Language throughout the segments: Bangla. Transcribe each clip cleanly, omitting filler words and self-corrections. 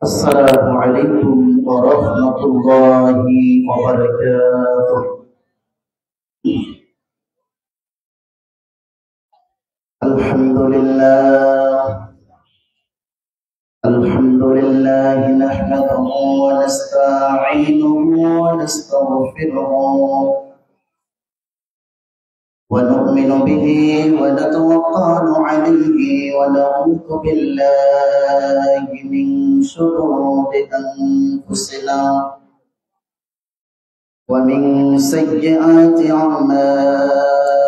السلام عليكم ورحمة الله وبركاته. الحمد لله نحمده ونستعينه ونستغفره ونؤمن به ونتوكل عليه ونعوذ بالله من شرور أنفسنا ومن سيئات أعمالنا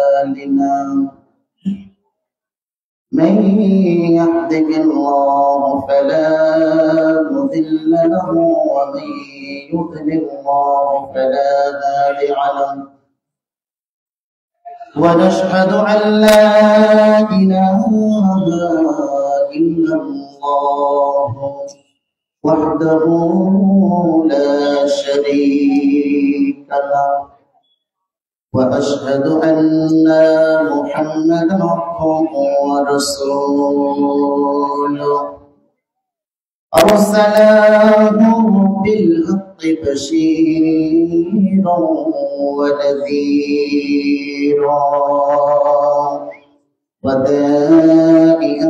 من يهده الله فلا مضل له ومن يضلل الله فلا هادي له ونشهد أن لا إله إلا الله وحده لا شريك له وأشهد أن محمدا عبده ورسوله أرسله بالحق بشيرا ونذيرا وداعيا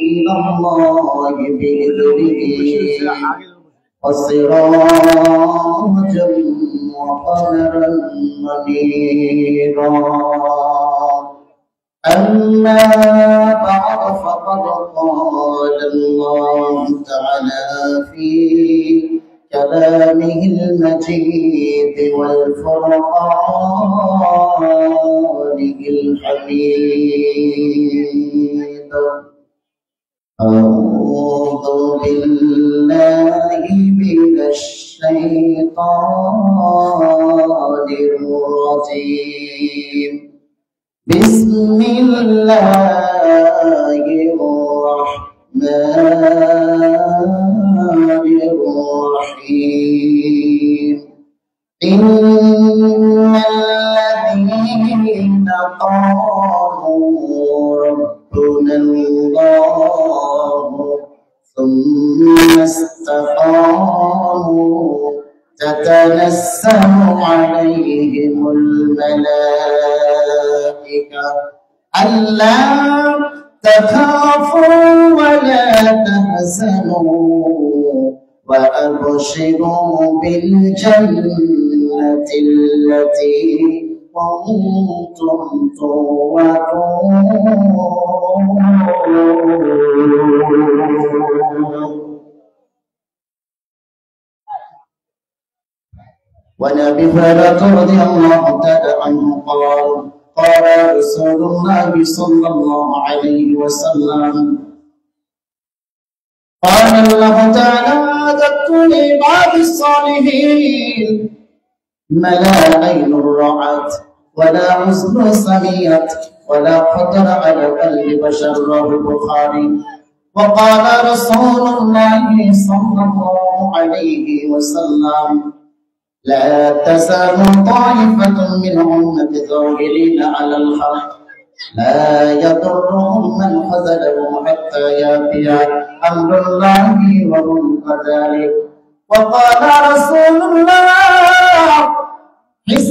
إلى الله بإذنه وسراجا وقمرا منيرا أما بعد فقد قال الله تعالى في كلامه المجيد والفرقان الحميد أعوذ بالله من الشيطان الرجيم بسم الله الرحمن الرحيم إن الذين قالوا ربنا الله ثم استقاموا تتنزل عليهم الملائكة ألا تخافوا ولا تحزنوا وأبشروا بالجنة التي كنتم توعدون. وعن أبي هريرة رضي الله تعالى عنه قال رسول الله صلى الله عليه وسلم قال الله تعالى أعددت لعباد الصالحين ما لا عين رأت ولا أذن سمعت ولا خطر على قلب بشر رواه البخاري. وقال رسول الله صلى الله عليه وسلم لا تزال طائفة من أمتي ظاهرين على الحق لا يضرهم من خذلهم حتى يأتي أمر الله وهم كذلك. وقال رسول الله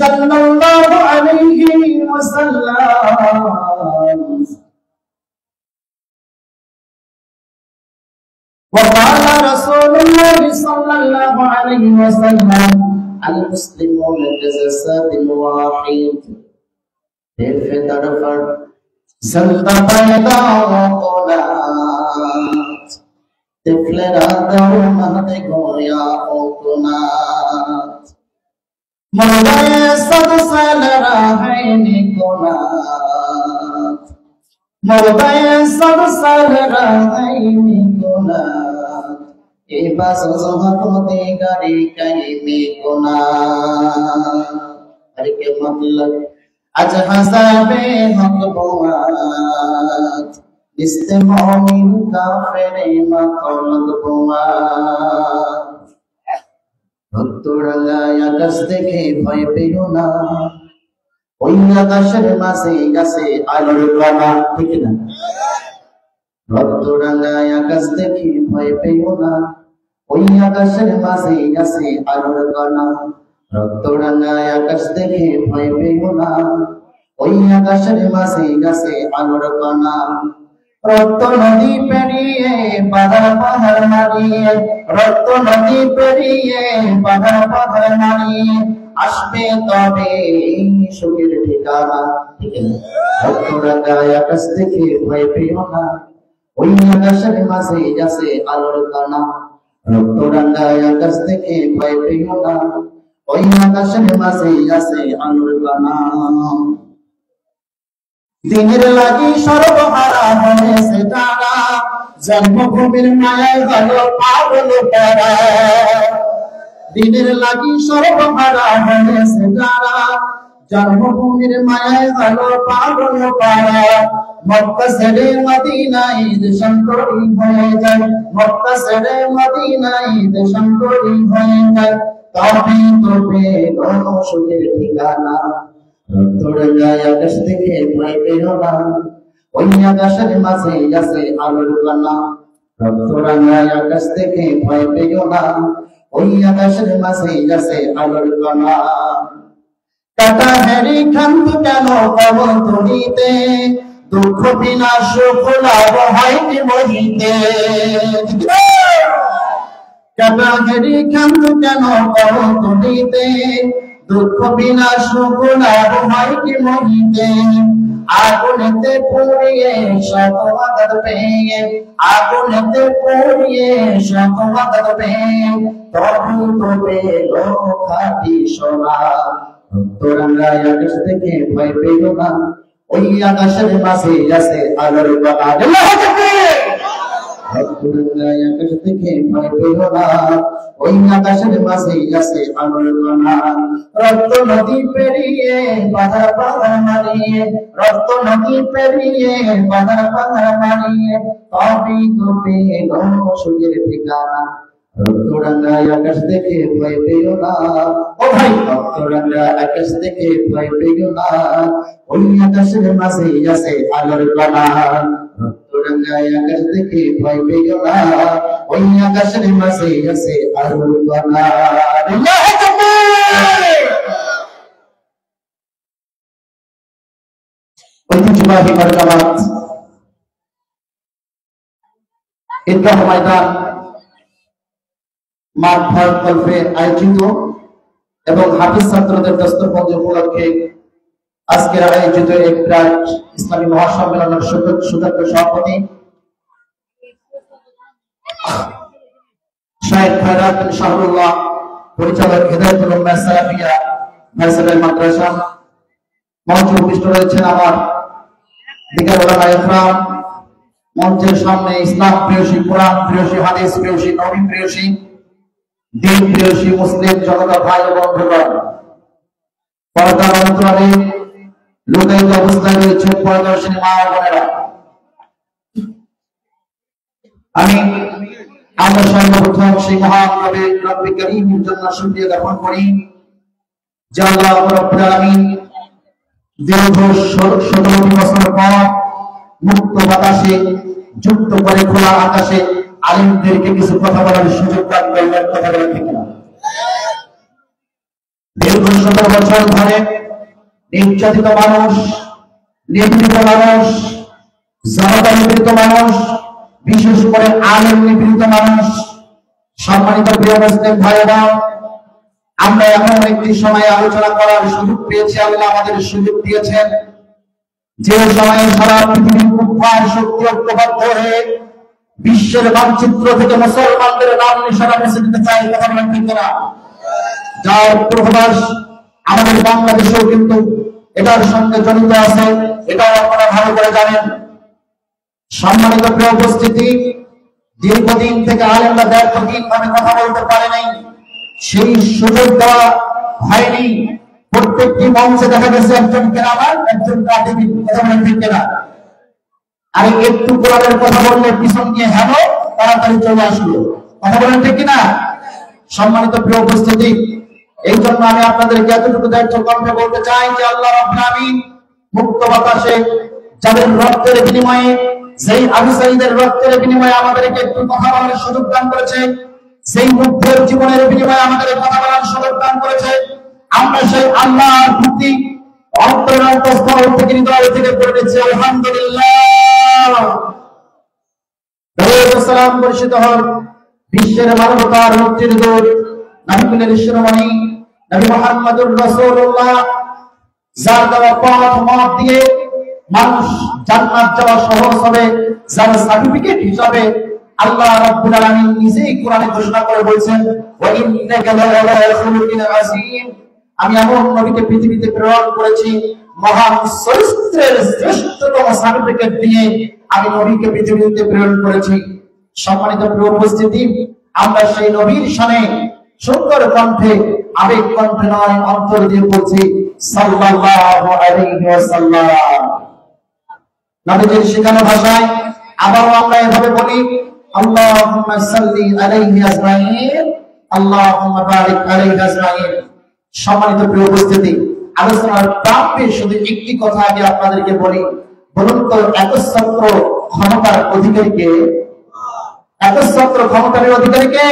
صلى الله عليه وسلم وقال رسول الله صلى الله عليه وسلم المسلمون كجسد واحد بفطر زنده پیدا کنند طفل را در مهد گویا کند مرده صد سال را حین کند مرده صد سال را حین کند ایباس زهقوتی گاری کئی کند. ہر کے مطلب আজ হাসাবে হক বোয়াত ইস্তেমামিন কাফেরে মাকলদ বোয়াত ভক্তরাঙ্গায় আকাশ দেখে ভয় পেও না ওই আকাশের মাঝে গাছে আলোর বাবা ঠিক না ভক্তরাঙ্গায় আকাশ দেখে ভয় পেও না ওই আকাশের মাঝে আছে আলোর কণা, রক্তরাঙায় আকাশ দেখে ভয় পেও না। ওই আকাশের মাঝে আছে আলোর কণা, রক্ত নদী পেরিয়ে পাহাড় পাহাড় মারিয়ে, রক্ত নদী পেরিয়ে পাহাড় পাহাড় মারিয়ে আসবে তবে সুখের ঠিকানা। রক্তরাঙায় আকাশ দেখে ভয় পেও না, ওই আকাশের মাঝে আছে আলোর কণা, রক্তরাঙায় আকাশ দেখে ভয় পেও না, ওই আকাশের মাঝে আছে আলোর কণা। দিনের লাগি সর্বহারা হয়েছে তারা, জন্মভূমির মায়ায় হলো পাগল তারা। দিনের লাগি সর্বহারা হয়েছে তারা, জন্মভূমির মায়ায় হলো পাগল তারা। মক্কা ছেড়ে মদিনায় দেশান্তরী হয়ে যায়, মক্কা ছেড়ে মদিনায় দেশান্তরী হয়ে যায়, তবে তো পেল সুখের ঠিকানা। রক্তরাঙায় আকাশ দেখে ভয় পেও না, ওই আকাশের মাঝে আছে আলোর কণা। রক্তরাঙায় আকাশ দেখে ভয় পেও না, ওই আকাশের মাঝে আছে আলোর কণা। কাটা হেরি খান্ত কেন কবর তলিতে, দুঃখ বিনা সুখ লাভ হয়নি মহিতে। কাটা হেরি খান্ত কেন কবর তলিতে, দুঃখ বিনা সুখ লাভ হয়নি মহিতে। আগুনেতে পুড়িয়ে শতবাদ পেয়ে, আগুনেতে পুড়িয়ে শতবাদ পেয়ে, তবু তো পেল খাঁটি সোনা। রক্তরাঙায় আকাশ দেখে ভয় পেও না, ওই আকাশের মাঝে আছে আলোর কণা। রক্তরাঙায় আকাশ দেখে ভয় পেও না, ওই আকাশের মাঝে আছে আলোর কণা। রক্ত নদী পেরিয়ে পাহাড় পাহাড় মারিয়ে, রক্ত নদী পেরিয়ে পাহাড় পাহাড় মারিয়ে, তবেই তো পেল সুখের ঠিকানা। রক্তরাঙায় আকাশ দেখে ভয় পেও না, ও ভাই রক্তরাঙায় আকাশ দেখে ভয় পেও না, ওই আকাশের মাঝে আছে আলোর কণা। রক্তরাঙায় আকাশ দেখে ভয় পেও না, ওই আকাশের মাঝে আছে আলোর কণা। ঐতিহ্যবাহী বরকাত ঈদগাহ ময়দান মাঠ ভর কল্পে আয়োজিত এবং হাফিজ ছাত্রদের দস্তবন্দি উপলক্ষে আজকের আয়োজিত এক বিরাট ইসলামী মহাসম্মেলনের সুযোগ্য সভাপতি শাহেদ খয়রাত বিন শাহরুল্লাহ, পরিচালক হিদায়াতুল উম্মাহ সালাফিয়া ভাইসালের মাদ্রাসা, মঞ্চে উপস্থিত রয়েছেন আমার দিগার ওলামা ইকরাম, মঞ্চের সামনে ইসলাম প্রিয়সী, কোরআন প্রিয়সী, হাদিস প্রিয়সী, নবী প্রিয়সী, দিন প্রিয়সী মুসলিম জনতা ভাই ও বন্ধুগণ, পর্দার অন্তরালে লুকায়িত অবস্থায় রয়েছেন পরদর্শিনী মা ও বোনেরা। আমরা সর্বপ্রথম সেই মহান রব্বে কারীমের জন্য শুকরিয়া জ্ঞাপন করি যে আল্লাহ রাব্বুল আলামিন দীর্ঘ 17 বছর পর মুক্ত বাতাসে যুক্ত করে খোলা আকাশে আলেমদেরকে কিছু কথা বলার সুযোগ দান করলেন। কথা বলেন ঠিক না? দীর্ঘ 17 বছর ধরে নির্যাতিত মানুষ, নিপীড়িত মানুষ, জনতা নিপীড়িত মানুষ, বিশেষ করে আলেম নিপীড়িত মানুষ, সম্মানিত প্রিয় মুসলিম ভাইরা, আমরা এমন একটি সময় আলোচনা করার সুযোগ পেয়েছি, আল্লাহ আমাদের সুযোগ দিয়েছেন, যে সময়ে সারা পৃথিবীর কুফফার শক্তি ঐক্যবদ্ধ হয়ে বিশ্বের মানচিত্র থেকে মুসলমানদের নাম নিশানা মুছে দিতে চাই। কথা বলেন ঠিক না? যার প্রভাস আমাদের বাংলাদেশেও কিন্তু এটার সঙ্গে জড়িত আছে, এটাও আপনারা ভালো করে জানেন। সম্মানিত প্রিয় উপস্থিতি, দীর্ঘদিন থেকে আলেমরা দীর্ঘদিন ভাবে কথা বলতে পারে নাই, সেই সুযোগ দেওয়া হয়নি। প্রত্যেকটি মঞ্চে দেখা গেছে একজন কেরামান, একজন কাতিবিন। কথা বলেন ঠিক না? আর একটু কোরআনের কথা বললে পিছন গিয়ে হ্যালো তাড়াতাড়ি চলে আসলো। কথা বলেন ঠিক না? সম্মানিত প্রিয় উপস্থিতি, এই জন্য আমি আপনাদেরকে এতটুকু দায়িত্ব কণ্ঠে বলতে চাই যে আল্লাহ রাব্বুল আলামিন মুক্ত বাতাসে যাদের রক্তের বিনিময়ে, যেই আবু সাঈদের রক্তের বিনিময়ে আমাদেরকে একটু কথা বলার সুযোগ দান করেছে, সেই মুগ্ধের জীবনের বিনিময়ে আমাদের কথা বলার সুযোগ দান করেছে। আমরা সেই আল্লাহর ভক্তি অন্তরের অন্তঃস্থল থেকে হৃদয় থেকে করে নিচ্ছি আলহামদুলিল্লাহ। সালাম বর্ষিত হন বিশ্বের মানবতার মুক্তির দূত নবীকুলের শিরোমণি নবী মুহাম্মদুর রাসূলুল্লাহ, যার দেওয়া পথ মত দিয়ে মানুষ জান্নাত যাওয়া সহজ হবে, যার সার্টিফিকেট হিসাবে আল্লাহ রাব্বুল আলামিন নিজেই কোরআনে ঘোষণা করে বলছেন, ওয়া ইন্নাকা লাআলা খুলুকিন আযীম। আমি এমন নবীকে পৃথিবীতে প্রেরণ করেছি মহান চরিত্রের শ্রেষ্ঠতম সার্টিফিকেট দিয়ে আমি নবীকে পৃথিবীতে প্রেরণ করেছি। সম্মানিত প্রিয় উপস্থিতি, আমরা সেই নবীর শানে সুন্দর কণ্ঠে, আবেগ কণ্ঠে নয় অন্তর দিয়ে বলছি সাল্লাল্লাহু আলাইহি ওয়াসাল্লাম। নবীজির শেখানো ভাষায় আবারও আমরা এভাবে বলি আল্লাহুম্মা সাল্লি আলাইহি আজমাইন, আল্লাহুম্মা বারিক আলাইহি আজমাইন। সম্মানিত প্রিয় উপস্থিতি, আলোচনার প্রাপ্যে শুধু একটি কথা আগে আপনাদেরকে বলি। বলুন তো, একচ্ছত্র ক্ষমতার অধিকারী কে? একচ্ছত্র ক্ষমতার অধিকারী কে?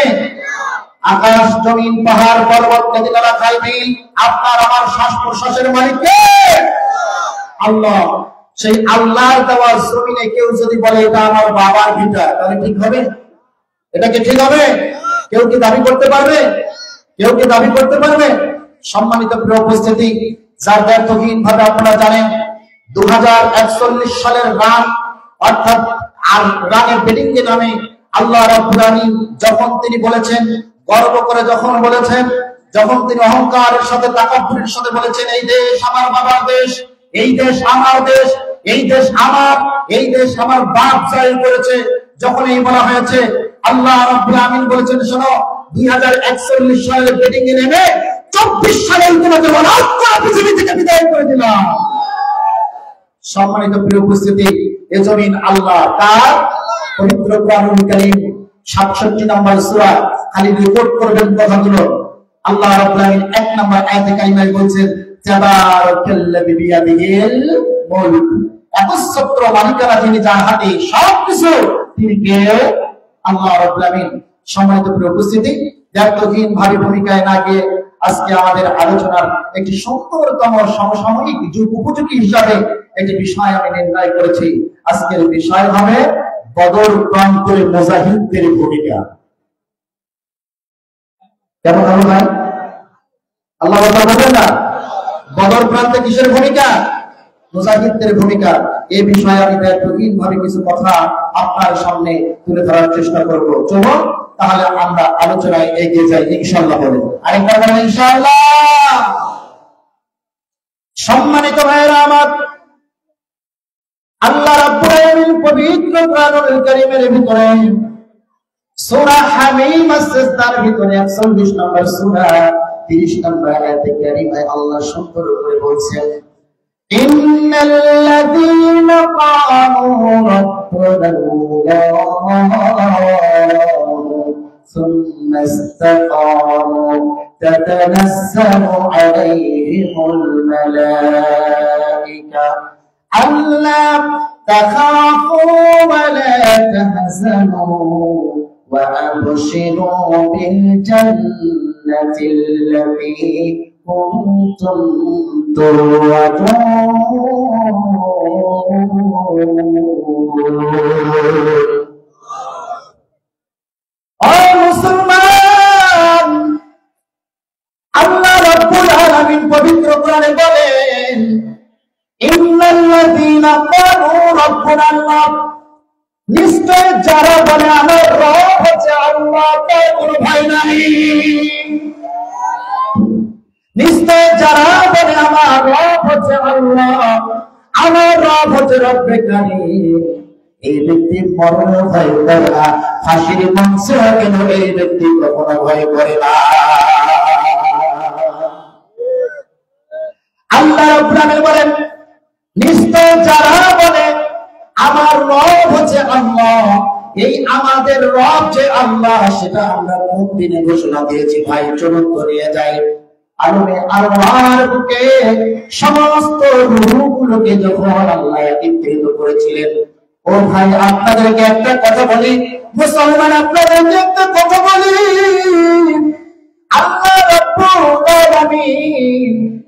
আকাশ জমিন পাহাড় পর্বত নদীনালা খাল বিল আপনার আমার শ্বাস প্রশ্বাসের মালিক কে? আল্লাহ। সেই আল্লাহর দেওয়া জমিনে কেউ যদি বলে এটা আমার বাবার ভিটা, তাহলে ঠিক হবে? এটা কি ঠিক হবে? কেউ কি দাবি করতে পারবে? কেউ কি দাবি করতে পারবে? সম্মানিত প্রিয় উপস্থিতি, যার ব্যর্থহীন ভাবে আপনারা জানেন 2041 সালের রান অর্থাৎ আর রানের ব্যাটিং এর নামে আল্লাহ রাব্বুল আলামিন যখন তিনি বলেছেন, গর্ব করে যখন বলেছেন, যখন তিনি অহংকারের সাথে তাকাব্বুরের সাথে বলেছেন এই দেশ আমার বাবার দেশ, এই দেশ আমার দেশ, এই দেশ আমার, এই দেশ আমার বাপ জয় করেছে, যখন এই বলা হয়েছে আল্লাহ রাব্বুল আলামিন বলেছেন শোনো 2041 সালের ব্যাটিং এ নেমে 24 সালে তোমাকে অনাথ করে পৃথিবী থেকে বিদায় করে দিলাম। সম্মানিত প্রিয় উপস্থিতি, এ জমিন আল্লাহ তার পবিত্র কোরআনুল কারীম 67 নম্বর সূরা খালি রিপোর্ট করবেন কথাগুলো। আল্লাহ রাব্বুল আলামিন 1 নম্বর আয়াতে কারিমায় বলছেন তাবারাকাল্লাযী বিয়াদিহিল মুলক, একচ্ছত্র মালিকানা যিনি, যার হাতে সবকিছু, তিনি কে? আল্লাহ রাব্বুল আলামিন। সম্মানিত প্রিয় উপস্থিতি, ব্যর্থহীন ভাবে ভূমিকায় না গিয়ে আজকে আমাদের আলোচনার একটি সুন্দরতম সমসাময়িক যুগ উপযোগী হিসাবে একটি বিষয় আমি নির্ণয় করেছি। আজকের বিষয় হবে বদর প্রান্তরে মুজাহিদদের ভূমিকা। কেমন হবে ভাই? আল্লাহ বলেন না, বদর প্রান্তে কিসের ভূমিকা? মুজাহিদদের ভূমিকা। এই বিষয়ে আমি ব্যর্থহীন ভাবে কিছু কথা আপনার সামনে তুলে ধরার চেষ্টা করব। চলুন তাহলে আমরা আলোচনায় এগিয়ে যাই ইনশাআল্লাহ। বলে আরেকবার বলেন ইনশাআল্লাহ। সম্মানিত ভাইরা আমার, আল্লাহ রাব্বুল আলামিন পবিত্র কোরআনুল কারীমের ভিতরে সূরা হামীম as-সাজদার ভিতরে 41 নম্বর সূরা 30 নম্বর আয়াতে কারীমায় আল্লাহ সুন্দর করে বলছেন ইন্নাল্লাযীনা ক্বালু রাব্বুনাল্লাহু সুম্মা ইসতাকামু তাতানাসসালু আলাইহিমুল মালায়েকা আল্লা তাখাফু ওয়া লা তাহজানু ওয়া আবশিরু বিল জান্নাতিল্লাতী কুনতুম তুআদুন। ও মুসলমান, আল্লাহ রাব্বুল আলামিন পবিত্র কোরআনে বলেন ইন্নাল্লাযীনা ক্বালু রাব্বুনাল্লাহ, নিশ্চয় যারা বলে আমার রব হচ্ছে আল্লাহ, তার কোনো ভাই নাই। নিশ্চয় যারা বলে আমার রব হচ্ছে আল্লাহ, আমার রব হচ্ছে রব্বে কারীম, এই ব্যক্তি মরণ ভয় করে না, ফাঁসির মঞ্চে কেন এই ব্যক্তি কখনো ভয় করে না। আল্লাহ রাব্বুল আলামিন বলেন নিশ্চয় যারা বলে আমার রব হচ্ছে আল্লাহ, এই আমাদের রব যে আল্লাহ সেটা আমরা কোন দিনে ঘোষণা দিয়েছি ভাই? চলুন তো নিয়ে যাই আলমে আল্লাহর বুকে সমস্ত রূহগুলোকে যখন আল্লাহ একত্রিত করেছিলেন। ও ভাই, আপনাদেরকে একটা কথা বলি, মুসলমান আপনাদেরকে একটা কথা বলি,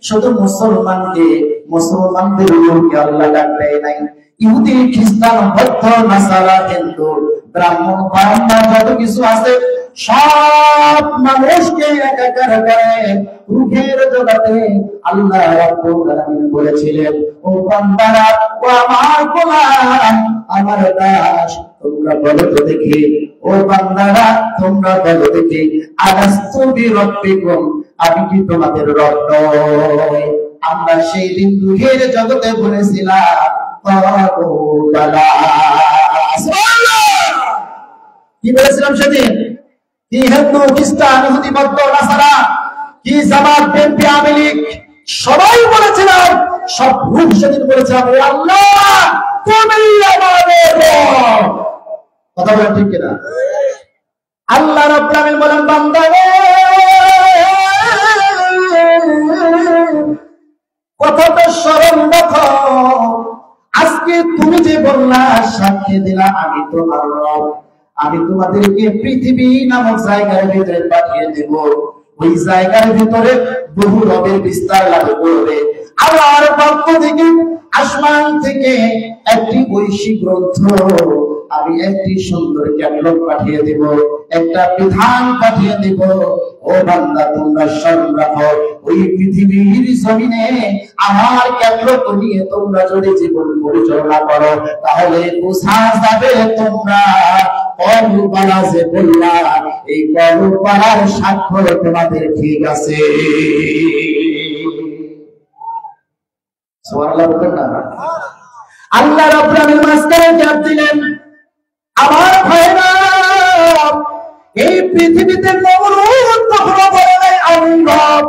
শুধু মুসলমানদের উপরকে আল্লাহ ডাক দেয় নাই। ইহুদি, খ্রিস্টান, বৌদ্ধ, নাসারা, হিন্দু, ব্রাহ্মণ, ব্রাহ্মণ যত কিছু আছে সব মানুষকে একাকার করে রূহের জগতে আল্লাহ রাব্বুল আলামিন বলেছিলেন, ও বান্দারা, ও আমার গোলাম, আমার দাস, তোমরা বলো তো দেখি, ও বান্দারা তোমরা বলো দেখি, আলাস্তু বিরাব্বিকুম, আমি কি তোমাদের রব নই? আমরা সেই দিন রূহের জগতে বলেছিলাম ক্বালু বালা। কি বলেছিলাম সেদিন? কি হিন্দু, খ্রিস্টান, ইহুদি, বৌদ্ধ, নাসারা, কি জামাত, বিএনপি, আওয়ামী লীগ, সবাই বলেছিলাম, সব রূপ সেদিন বলেছিলাম, ও আল্লাহ তুমি আমাদের রব। কথা বলেন ঠিক কিনা? আল্লাহ রাব্বুল আলামিন বলেন, বান্দা কথাটা স্মরণ রাখো, আজকে তুমি যে বললা, সাক্ষী দিলা আমি তোমার রব, আমি তোমাদেরকে পৃথিবী নামক জায়গার ভিতরে পাঠিয়ে দেব। ওই জায়গার ভিতরে বহু রবের বিস্তার লাভ করবে। আল্লাহর পক্ষ থেকে আসমান থেকে একটি ঐশী গ্রন্থ, আমি একটি সুন্দর ক্যাটালগ পাঠিয়ে দেব, একটা বিধান পাঠিয়ে দেব। ও বান্দা তোমরা স্মরণ রাখো, ওই পৃথিবীর জমিনে আমার ক্যাটালগ নিয়ে তোমরা যদি জীবন পরিচালনা করো, তাহলে বোঝা যাবে তোমরা কলুবালা যে বললা, এই কলুবালার স্বাক্ষর তোমাদের ঠিক আছে। সুবহানাল্লাহ বলেন না? আল্লাহ রাব্বুল আলামিন মাঝখানে গ্যাপ দিলেন, আমার ভাইরা, এই পৃথিবীতে নমরুদ কখনো বলে নাই আমি রব,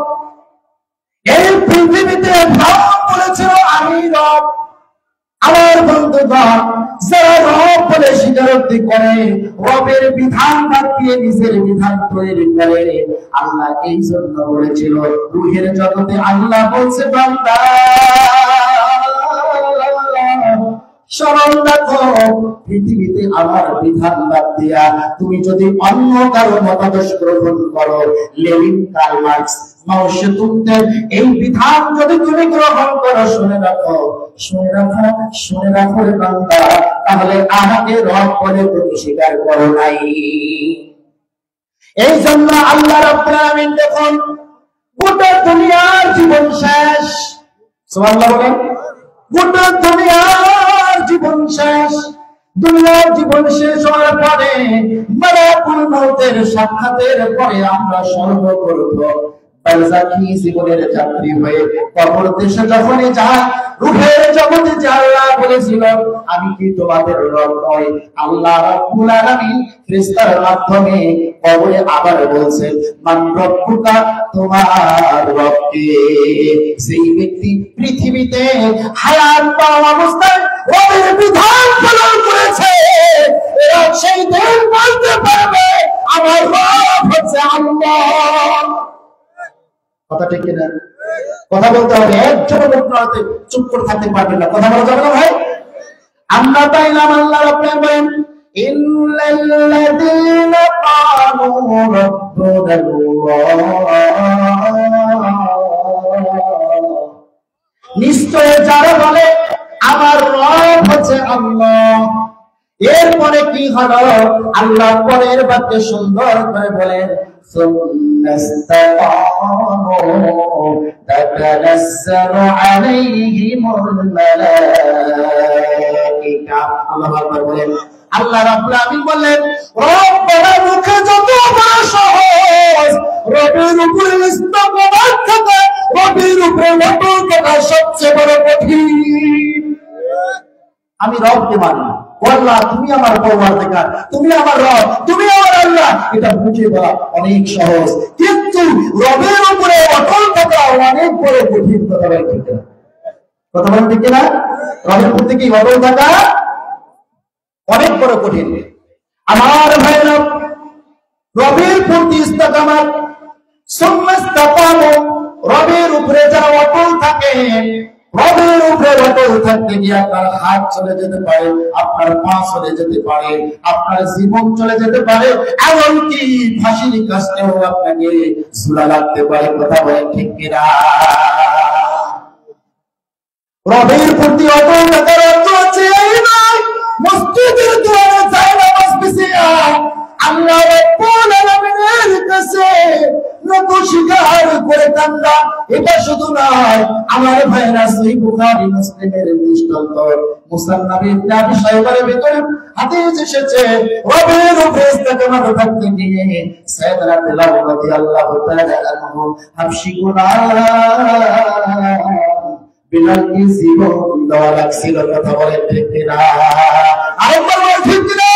এই পৃথিবীতে ফিরআউন বলেছিল আমি রব। আমার বন্ধুগণ, যারা রব বলে স্বীকারোক্তি করে, রবের বিধান বাদ দিয়ে নিজের বিধান তৈরি করে, আল্লাহ এই জন্য বলেছিল রূহের জগতে আল্লাহ বলছে, বান্দা স্মরণ রাখো, পৃথিবীতে আমার বিধান বাদ দিয়া তুমি যদি অন্য কারো মতাদর্শ গ্রহণ করো, লেনিন, কার্ল মার্কস, মাও সেতুংদের এই বিধান যদি তুমি গ্রহণ করো, শুনে রাখো, শুনে রাখো, শুনে রাখো রে বান্দা, তাহলে আমাকে রব বলে তুমি স্বীকার করো নাই। এই জন্য আল্লাহ রাব্বুল আলামিন দেখুন, গোটা দুনিয়ার জীবন শেষ। সুবহানাল্লাহ বলেন। গোটা দুনিয়ার জীবন শেষ। দুনিয়ার জীবন শেষ হওয়ার পরে, মালাকুল মউতের সাক্ষাতের পরে আমরা সর্বপ্রথম বারজাখী জীবনের যাত্রী হয়ে কবর দেশে যখনই যাই, রূহের জগতে যে আল্লাহ বলেছিল আমি কি তোমাদের রব নই, আল্লাহ রাব্বুল আলামিন ফেরেশতার মাধ্যমে কবরে আবার বলছেন, মান রব্বুকা, তোমার রব কে? সেই ব্যক্তি পৃথিবীতে হায়াত পাওয়া অবস্থায় রবের বিধান পালন করেছে, এরা সেই দিন বলতে পারবে আমার রব হচ্ছে আল্লাহ। কথা ঠিক কিনা? কথা বলতে হবে, একজন লোকনাতে চুপ করে থাকতে পারবেন না, কথা বলা যাবে না ভাই। আমরা পাইলাম আল্লাহ রাব্বুল আলামিন, ইল্লাল্লাযীনা ক্বালু রাব্বুনাল্লাহ, নিশ্চয় যারা বলে আমার রব হচ্ছে আল্লাহ। এরপরে কি হলো? আল্লাহ পরের বাক্যে সুন্দর করে বলেন, তাতানাজ্জালু আলাইহিমুল মালায়েকা। আল্লাহু আকবার বলেন। আল্লাহ রাব্বুল আলামিন বলেন, রব্বানা মুখে যত বড় সহজ, রবের উপরে ইস্তেকবার থাকা, রবের উপরে অটল থাকা সবচেয়ে বড় কঠিন। আমি রবকে মানি, আল্লাহ তুমি আমার পরওয়ারদিগার, তুমি আমার রব, তুমি আমার আল্লাহ, এটা বুঝে বলা অনেক সহজ, কিন্তু রবের উপরে অটল থাকা অনেক বড় কঠিন। কথা বলেন ঠিক না? কথা বলেন ঠিক না? রবের প্রতি কি অটল থাকা অনেক বড় কঠিন। আমার ভাইরা, রবের প্রতি ইস্তেকামাত, সুম্মা ইস্তাকামু, রবের উপরে যারা অটল থাকে, রবের উপরে অটল থাকতে গিয়ে আপনার হাত চলে যেতে পারে, আপনার পা চলে যেতে পারে, আপনার জীবন চলে যেতে পারে, এমনকি ফাঁসির কাছেও আপনাকে ঝুলা লাগতে পারে। কথা বলেন ঠিক কিনা? রবের প্রতি অটল থাকার অর্থ হচ্ছে এই নয় মসজিদের দুয়ারে যায় নামাজ পিছিয়ে আল্লাহ রাব্বুল আলামিনের কাছে নত স্বীকার করে কান্দা। এটা শুধু নয়, আমার ভাইরা সহিহ বুখারী মুসলিমের দৃষ্টান্ত মুসান্নাফ ইবনে আবি শাইবার ভিতরে হাদিস এসেছে, রবের উপরে ইস্তেকামত থাকতে গিয়ে সাইয়েদনা বিলাল রাদিয়াল্লাহু তাআলা আনহু হাবশী গোলাম বিলালকে জীবন দেওয়া লাগছিল। কথা বলেন ঠিক কিনা? আরেকবার বলেন ঠিক কিনা?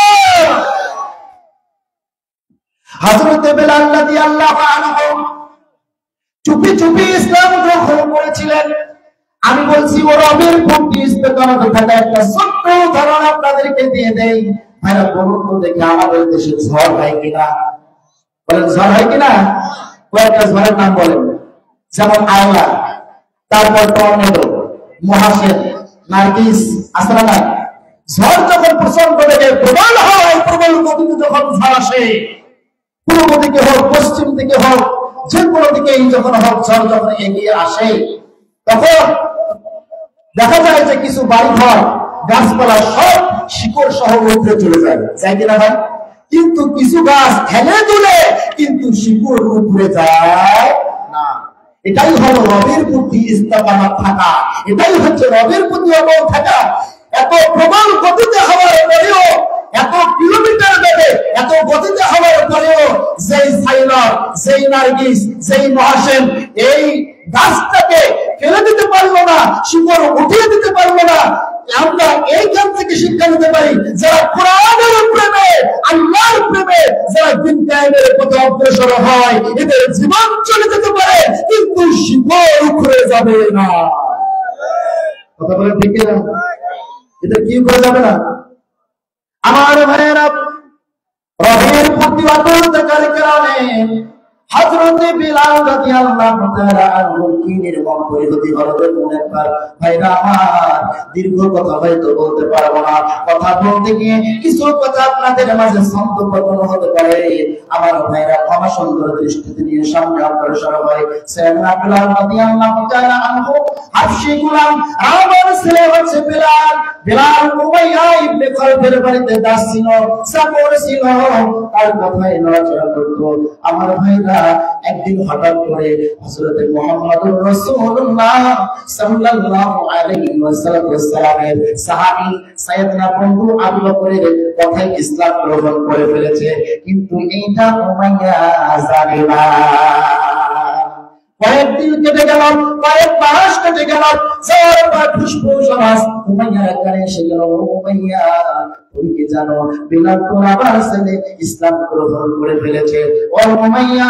হযরত বিলাল রাদিয়াল্লাহু আনহু চুপি চুপি ইসলাম গ্রহণ করেছিলেন। আমি বলছি ও রবের প্রতি ইস্তেকামত থাকা একটা ছোট্ট উদাহরণ আপনাদেরকে দিয়ে দেই। ভাইরা বলুন তো দেখি আমাদের দেশে ঝড় হয় কিনা? বলেন ঝড় হয় কিনা? কয়েকটা ঝড়ের নাম বলেন। যেমন আয়লা, তারপর টর্নেডো, মহাসেন, নার্গিস, আসরানা। ঝড় যখন প্রচন্ড বেগে প্রবল হয়, প্রবল গতিতে যখন ঝড় আসে, পূর্ব দিকে হোক পশ্চিম দিকে হোক যে কোনো দিকেই যখন হোক ঝড় যখন এগিয়ে আসে, তখন দেখা যায় যে কিছু বাড়িঘর গাছপালা সব শিকড় সহ উপরে চলে যায়, যায় কিনা ভাই? কিন্তু কিছু গাছ ঠেলে তুলে কিন্তু শিকড় উপরে যায় না। এটাই হলো রবের প্রতি ইস্তেকামত থাকা, এটাই হচ্ছে রবের প্রতি অটল থাকা। এত প্রবল গতিতে হওয়ার পরেও, এত কিলোমিটার বেগে এত গতিতে হওয়ার পরেও যেই সাইলর, যেই নার্গিস, যেই মহাসেন এই গাছটাকে ফেলে দিতে পারলো না, শিকড় উঠিয়ে দিতে পারলো না। আমরা এইখান থেকে শিক্ষা নিতে পারি, যারা কোরআনের প্রেমে, আল্লাহর প্রেমে যারা দিন কায়েমের পথে অগ্রসর হয়, এদের জীবন চলে যেতে পারে কিন্তু শিকড় উখড়ে যাবে না। কথা বলেন ঠিক না? এটা কি করে যাবে না? আমার ভাইয়েরা, রবের প্রতি অটল থাকার কারণে হযরত বিলাল রাদিয়াল্লাহু তাআলা আনহু কি নির্মম পরিণতি হলো দেখুন একবার। ভাইরা আমার, দীর্ঘ কথা হয়তো বলতে পারবো না, কথা বলতে গিয়ে কিছু কথা আপনাদের মাঝে ছন্দপতন হতে পারে। আমার ভাইরা ক্ষমা সুন্দর দৃষ্টিতে নিয়ে সামনে অগ্রসর হয়। সাইয়েদনা বিলাল রাদিয়াল্লাহু তাআলা আনহু হাবশী গোলাম, আমার ছেলে হচ্ছে বিলাল। বিলাল উমাইয়া ইবনে খালদের বাড়িতে দাস ছিল, চাকর ছিল, তার কথায় নড়াচড়া করতো। আমার ভাইরা একদিন হঠাৎ করে হযরত মুহাম্মদুর রাসূলুল্লাহ সাল্লাল্লাহু আলাইহি ওয়াসাল্লামের সাহাবী সাইয়েদনা বন্ধু আবু বকরের কথায় ইসলাম গ্রহণ করে ফেলেছে, কিন্তু এইটা উমাইয়া জানে না। কয়েকদিন কেটে গেল, কয়েক মাস কেটে গেল, যাওয়ার পর ফুসফুস আওয়াজ উমাইয়ার কানে এসে গেল, উমাইয়া তুমি কি জানো বিলাল তোমার আবার ছেলে ইসলাম গ্রহণ করে ফেলেছে। ও উমাইয়া,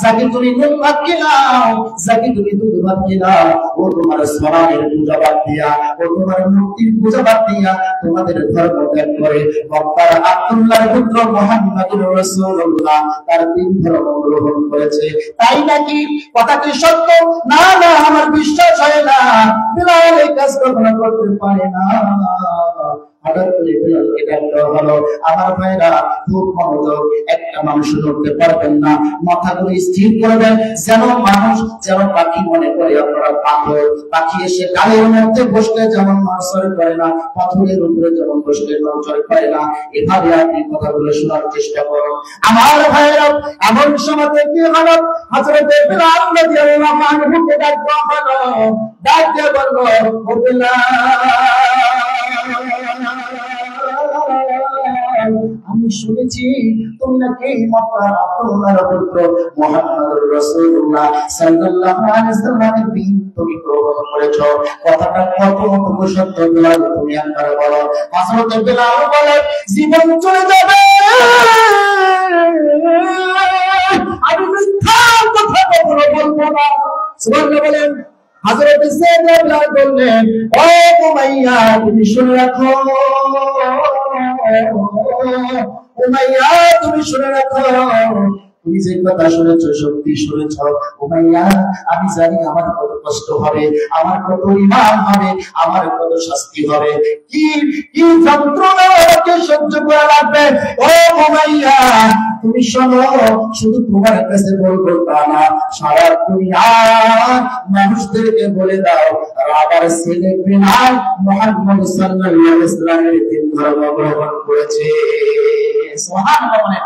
যাকে তুমি নুন ভাত খেলাও, যাকে তুমি দুধ ভাত খেলাও, ও তোমার সরানের পূজা বাদ দিয়া, ও তোমার মূর্তির পূজা বাদ দিয়া তোমাদের ধর্ম ত্যাগ করে মক্কার আব্দুল্লাহর পুত্র মুহাম্মদুর রাসূলুল্লাহ তার দিন ধর্ম গ্রহণ করেছে। তাই নাকি? কথা কি সত্য? না না, আমার বিশ্বাস হয় না, বিলাল এই কাজ কখনো করতে পারে না। হঠাৎ করে বিলালকে ডাক দেওয়া হলো। আমার ভাইরা খুব মনোযোগ, একটা মানুষ নড়তে পারবেন না, মাথাগুলো স্থির করবেন, যেন মানুষ, যেন পাখি মনে করে আপনারা পাথর। পাখি এসে গালের মধ্যে বসলে যেমন নড়চড় করে না, পাথরের উপরে যেমন বসলে নড়চড় করে না, এভাবে আপনি কথাগুলো শোনার চেষ্টা করুন। আমার ভাইরা এমন সময় কি হলো, হযরত বিলাল রাদিয়াল্লাহু আনহুকে ডাক দেওয়া হলো। ডাক দিয়ে বলল, ও বিলাল, আমি শুনেছি তুমি নাকি মক্কার আব্দুল্লাহর পুত্র মুহাম্মদুর রাসূলুল্লাহ সাল্লাল্লাহু আলাইহি ওয়াসাল্লামের দিন তুমি গ্রহণ করেছো। কথাটা কতটুকু সত্য বিলাল তুমি একবার বলো। হযরত বিলাল বলে, জীবন চলে যাবে, আমি মিথ্যা কথা কখনো বলবো না। সুবহানাল্লাহ বলেন। হযরত সাইয়েদনা বিলাল বললেন, ও উমাইয়া তুমি শুনে রাখো, উমাইয়া তুমি শুনে রাখো, তুমি যে কথা শুনেছ সত্যি শুনেছ উমাইয়া, আমি জানি আমার কত কষ্ট হবে, আমার কত ইমান হবে, আমার কত শাস্তি হবে, কি কি যন্ত্রণা আমাকে সহ্য করা লাগবে। ও উমাইয়া তুমি শোনো, শুধু তোমার কাছে বলবো তা না, সারা দুনিয়ার মানুষদেরকে বলে দাও আমার ছেলে বেলাল মুহাম্মদ সাল্লাল্লাহু আলাইহি ওয়াসাল্লামের দিন ধর্ম গ্রহণ করেছে। সুবহানাল্লাহ।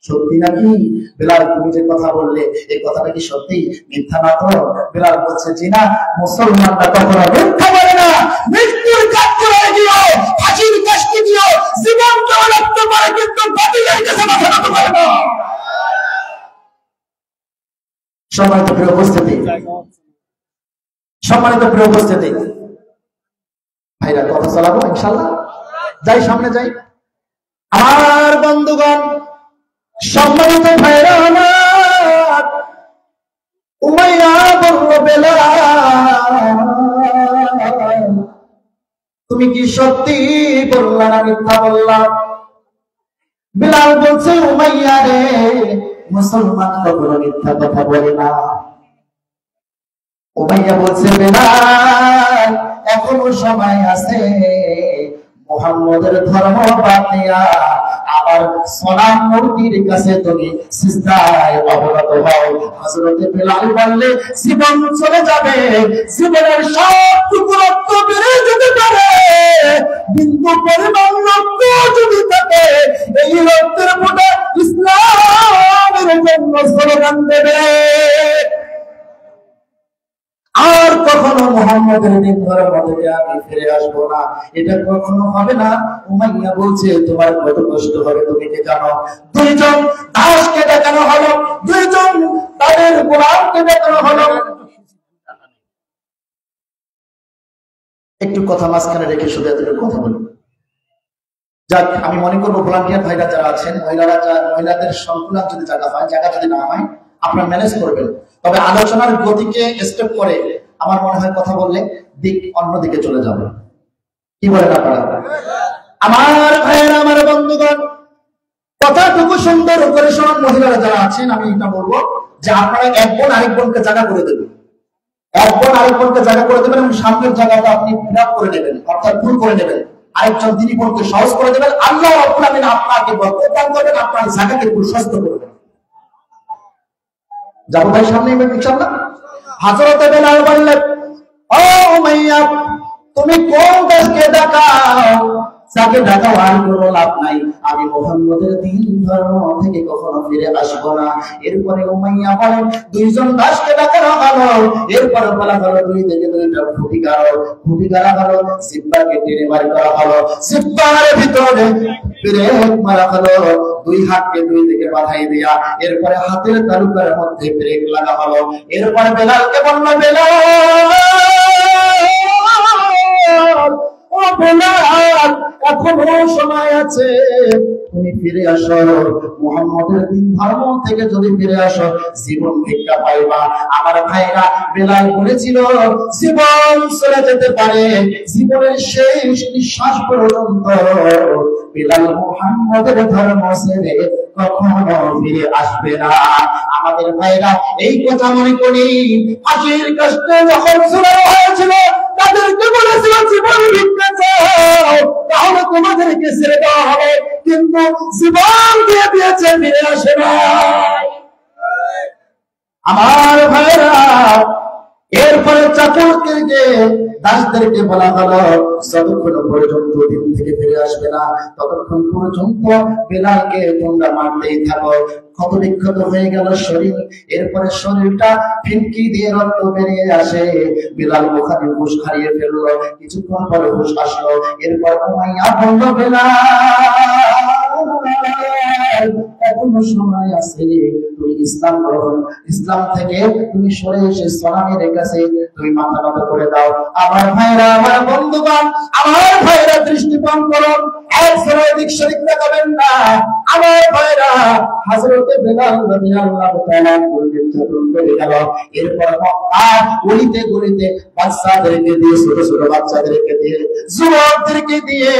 সত্যি নাকি বেলাল, তুমি যে কথা বললে এই কথাটা কি সত্যি, মিথ্যা না তো? বেলাল বলছে জি না, মুসলমানরা কখনো মিথ্যা বলে না, মৃত্যুর কাজ করে দিও, ফাঁসির কাজটি দিও, জীবনকে রক্ষা করে, কিন্তু বাতিলের কাছে মাথা নত করে না। সম্মানিত প্রিয় উপস্থিতি, সম্মানিত প্রিয় উপস্থিতি, ভাইরা কথা চালাবো ইনশাআল্লাহ, যাই সামনে যাই। আমার বন্ধুগণ, সম্মানিত ভাইরা আমার, উমাইয়া বলল বেলাল তুমি কি সত্যি বললা না মিথ্যা বললা? বেলাল বলছে উমাইয়া রে, মুসলমান কখনো মিথ্যা কথা বলে না। উমাইয়া বলছে বেলাল এখনো সময় আছে, মুহাম্মদের ধর্ম বাদ দিয়া আবার সনাম মূর্তির কাছে তুমি সিজদায় অবনত হও। হযরতে বেলাল বললে জীবন চলে যাবে, জীবনের সব টুকরো রক্ত বেরিয়ে যেতে পারে, বিন্দু পরিমাণ রক্ত যদি থাকে এই রক্তের ফোঁটা ইসলামের জন্য স্লোগান দেবে, আর কখনো মুহাম্মদের দিন ধর্ম থেকে আমি ফিরে আসবো না, এটা কখনো হবে না। উমাইয়া বলছে তোমার কত কষ্ট হবে তুমি কি জানো? দুইজন দাসকে দেখানো হলো, দুইজন তাদের গোলামকে দেখানো হলো। একটু কথা মাঝখানে রেখে শুধু এতটুকু কথা বলি। যাক, আমি মনে করবো ভলান্টিয়ার ভাইরা যারা আছেন, মহিলাদের সংকুলান যদি জায়গা হয়, জায়গা যদি না হয় আপনারা ম্যানেজ করবেন, তবে আলোচনার গতিকে স্টেপ করে আমার মনে হয় কথা বললে দিক অন্যদিকে চলে যাবে। কি বলেন আপনারা? আমার ভাইয়েরা, আমার বন্ধুগণ, কথাটুকু সুন্দর করে শোনান। মহিলারা যারা আছেন, আমি এটা বলবো যে আপনারা এক বোন আরেক বোনকে জায়গা করে দেবেন, এক বোন আরেক বোনকে জায়গা করে দেবেন এবং সামনের জায়গাটা আপনি ফিল করে নেবেন, অর্থাৎ ভুল করে নেবেন। আরেকজন তিনি বোনকে সহজ করে দেবেন। আল্লাহ রাব্বুল আমিন আপনাকে বরকত দান করবেন, আপনার জায়গাকে প্রশস্ত করবেন। যাবো ভাই সামনে ইনশাআল্লাহ। হযরতে বেলাল বললেন ও উমাইয়া তুমি কোন দেশকে ডাকাও, যাকে ডাকাও আর কোনো লাভ নাই, আমি মুহাম্মদের দিন ধর্ম থেকে কখনো ফিরে আসবো না। এরপরে উমাইয়া বলেন দুইজন দাসকে ডাকানো হলো, এরপরে বলা হলো দুই থেকে দুইটা খুঁটি গাড়া হলো, জিহ্বাকে টেনে বাড়ি করা হলো, জিহ্বার ভিতরে ব্রেক মারা হলো, দুই হাতকে দুই দিকে বাঁধাই দিয়া এরপরে হাতের তালুকার মধ্যে ব্রেক লাগা হলো। এরপরে বেলালকে বলল বেলাল, ও বেলাল এখনো সময় আছে, তুমি ফিরে আসো, মুহাম্মদের দিন ধর্ম থেকে যদি ফিরে আসো জীবন ভিক্ষা পাইবা। আমার ভাইরা, বেলাল বলেছিল জীবন চলে যেতে পারে, জীবনের শেষ নিঃশ্বাস পর্যন্ত বেলাল মুহাম্মদের ধর্ম ছেড়ে কখনো ফিরে আসবে না। আমাদের ভাইরা এই কথা মনে করি, ফাঁসির কষ্টে যখন শুরু হয়েছিল তাদেরকে বলেছিল জীবন ভিক্ষা চাও, তাহলে তোমাদেরকে ছেড়ে দেওয়া হবে, কিন্তু জীবন দিয়ে দিয়েছে, ফিরে আসে না। আমার ভাইরা, এরপরে চাকরদেরকে দাসদেরকে বলা হলো যতক্ষণ পর্যন্ত দিন থেকে ফিরে আসবে না ততক্ষণ পর্যন্ত বেলালকে তোমরা মারতেই থাকো। ক্ষত বিক্ষত হয়ে গেল শরীর, এরপরে শরীরটা ফিনকি দিয়ে রক্ত বেরিয়ে আসে, বেলাল ওখানে হুঁশ হারিয়ে ফেললো। কিছুক্ষণ পরে হুঁশ আসলো, এরপর উমাইয়া বলল বেলাল এখনো সময় আছে, তুমি ইসলাম গ্রহণ, ইসলাম থেকে তুমি সরে এসে সালামের কাছে তুমি মাথা নত করে দাও। আমার ভাইরা, আমার বন্ধুগণ, আমার ভাইরা দৃষ্টিপাত করুন, এক সময় দিক শরীক দেখাবেন না। আমার ভাইরা, হযরতে বেলাল রাদিয়াল্লাহু তাআলা নির্যাতন করে গেল। এরপর মক্কা গলিতে গলিতে বাচ্চাদেরকে দিয়ে, ছোট ছোট বাচ্চাদেরকে দিয়ে, যুবকদেরকে দিয়ে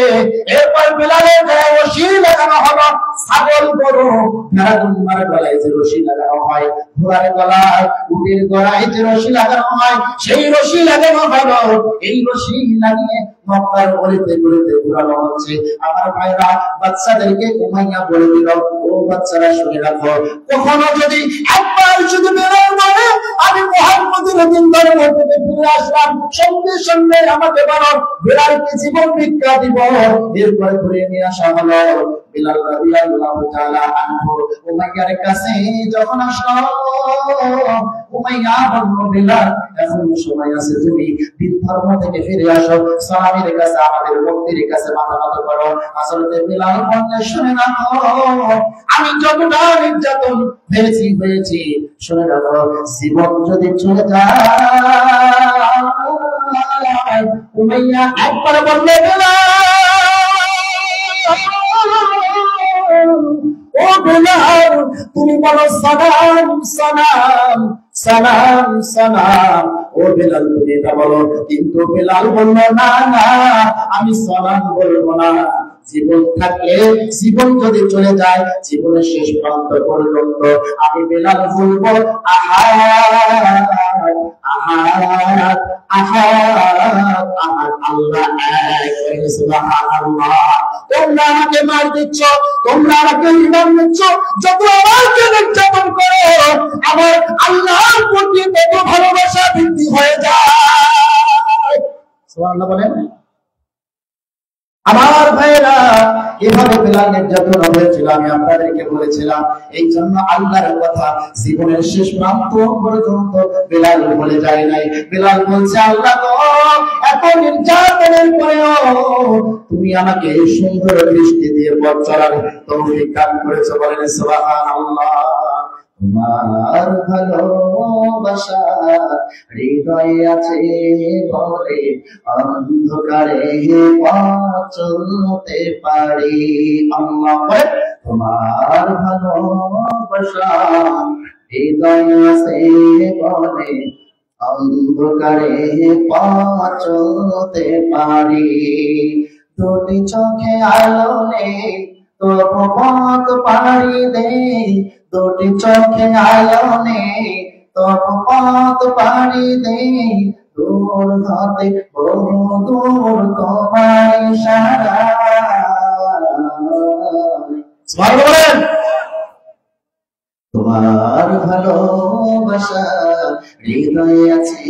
এরপর বেলালের গায়ে রশি লাগানো হলো, ছাগল করো ভেড়ার গলায় যে রশি লাগানো হয়, ঘোড়ার গলায়, উটের গলায় যে রশি লাগানো হয়, সেই রশি লাগানো হলো। এই রশি লাগিয়ে মক্কার গলিতে গলিতে ঘোরানো হচ্ছে। আমার ভাইরা বাচ্চাদেরকে উমাইয়া বলে দিল, ও বাচ্চারা শুনে রাখো, কখনো যদি একবার শুধু বেরোয় বলে আমি মুহাম্মদের দিন ধর্ম থেকে ফিরে আসলাম, সঙ্গে সঙ্গে আমাকে বলো বিলালকে জীবন ভিক্ষা দিব। এরপরে ঘুরে নিয়ে আসা হলো বিলাল রাদিয়াল্লাহু তাআলা আনহু উমাইয়ার কাছে যখন আসলো, উমাইয়া বলল বিলাল এখন সময় আছে, তুমি দিন ধর্ম থেকে ফিরে আসো, সালামের কাছে আমাদের মুক্তির কাছে মাথা নত করো। হযরতে বিলাল বললেন শুনে রাখো, আমি যতটা নির্যাতন হয়েছি শুনে রাখো, জীবন যদি চলে যায়। উমাইয়া একবার বললে ও বিলাল তুমি বলো সালাম সালাম সালাম সালাম, ও বিলাল তুমি এটা বলো। কিন্তু বিলাল বলল না না, আমি সালাম বলবো না, জীবন থাকলে, জীবন যদি চলে যায়, জীবনের শেষ প্রান্ত পর্যন্ত আমি বিলাল বলবো আহাদ আহাদ আহাদ আহাদ, আল্লাহ এক, সুবহানাল্লাহ। তোমরা আমাকে মার দিচ্ছ, তোমরা আমাকে ইমান দিচ্ছ, যত আমাকে নির্যাতন করো আমার আল্লাহর প্রতি তত ভালোবাসা বৃদ্ধি হয়ে যায়। সুবহানাল্লাহ বলেন। আমার ভাইরা এভাবে বিলাল নির্যাতন হয়েছিল, আমি আপনাদেরকে বলেছিলাম। এই জন্য আল্লাহর কথা জীবনের শেষ প্রান্ত পর্যন্ত বিলাল বলে যায় নাই। বিলাল বলছে আল্লাহ গো, এত নির্যাতনের পরেও তুমি আমাকে সুন্দর দৃষ্টি দিয়ে পথ চলার তৌফিক দান করেছো, বলেন সুবহানাল্লাহ। তোমার ভালোবাসা হৃদয়ে আছে বলে অন্ধকারে পথ চলতে পারি। আল্লাহ বলে তোমার ভালোবাসা হৃদয়ে আছে বলে অন্ধকারে পথ চলতে পারি। দুটি চোখে আলো নেই তবু পথ পাড়ি দেই, দুটি চোখে আলো নেই তবু পথ পাড়ি দেই, দূর হতে বহু দূর তোমার ইশারা। সুবহানাল্লাহ। তোমার ভালোবাসা হৃদয়ে আছে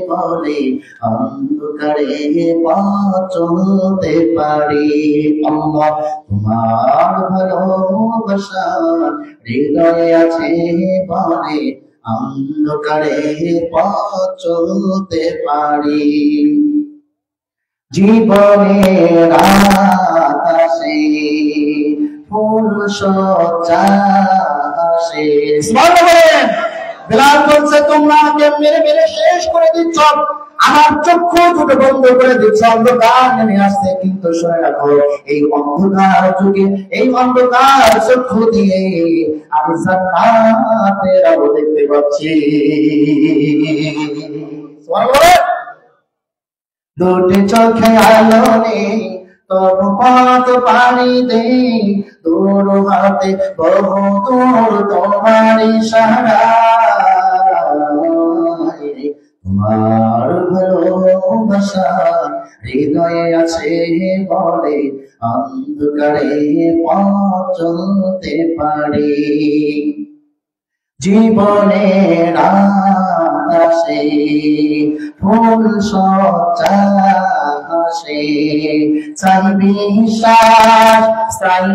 বলে অন্ধকারে পথ চলতে পারি। আল্লাহ তোমার ভালোবাসা হৃদয়ে আছে বলে অন্ধকারে পথ চলতে পারি। জীবনের আকাশে ফুল সজ্জাসে। বিলাল বলছে তোমরা আমাকে মেরে মেরে শেষ করে দিচ্ছ, আমার চক্ষু দুটো বন্ধ করে দিচ্ছ, অন্ধকার নেমে আসছে। কিন্তু শুনে রাখো, এই অন্ধকার যুগে এই অন্ধকার চক্ষু দিয়ে আমি জান্নাতের আলো দেখতে পাচ্ছি। দুটি চোখে আলো নেই তবু পথ পাড়ি দেই, দূর হাতে বহু দূর তোমার ইশারা। তোমার ভালোবাসা হৃদয়ে আছে বলে অন্ধকারে পথ চলতে পারি। জীবনের আকাশে ফুল সজ্জাসে, চাই বিশ্বাস চাই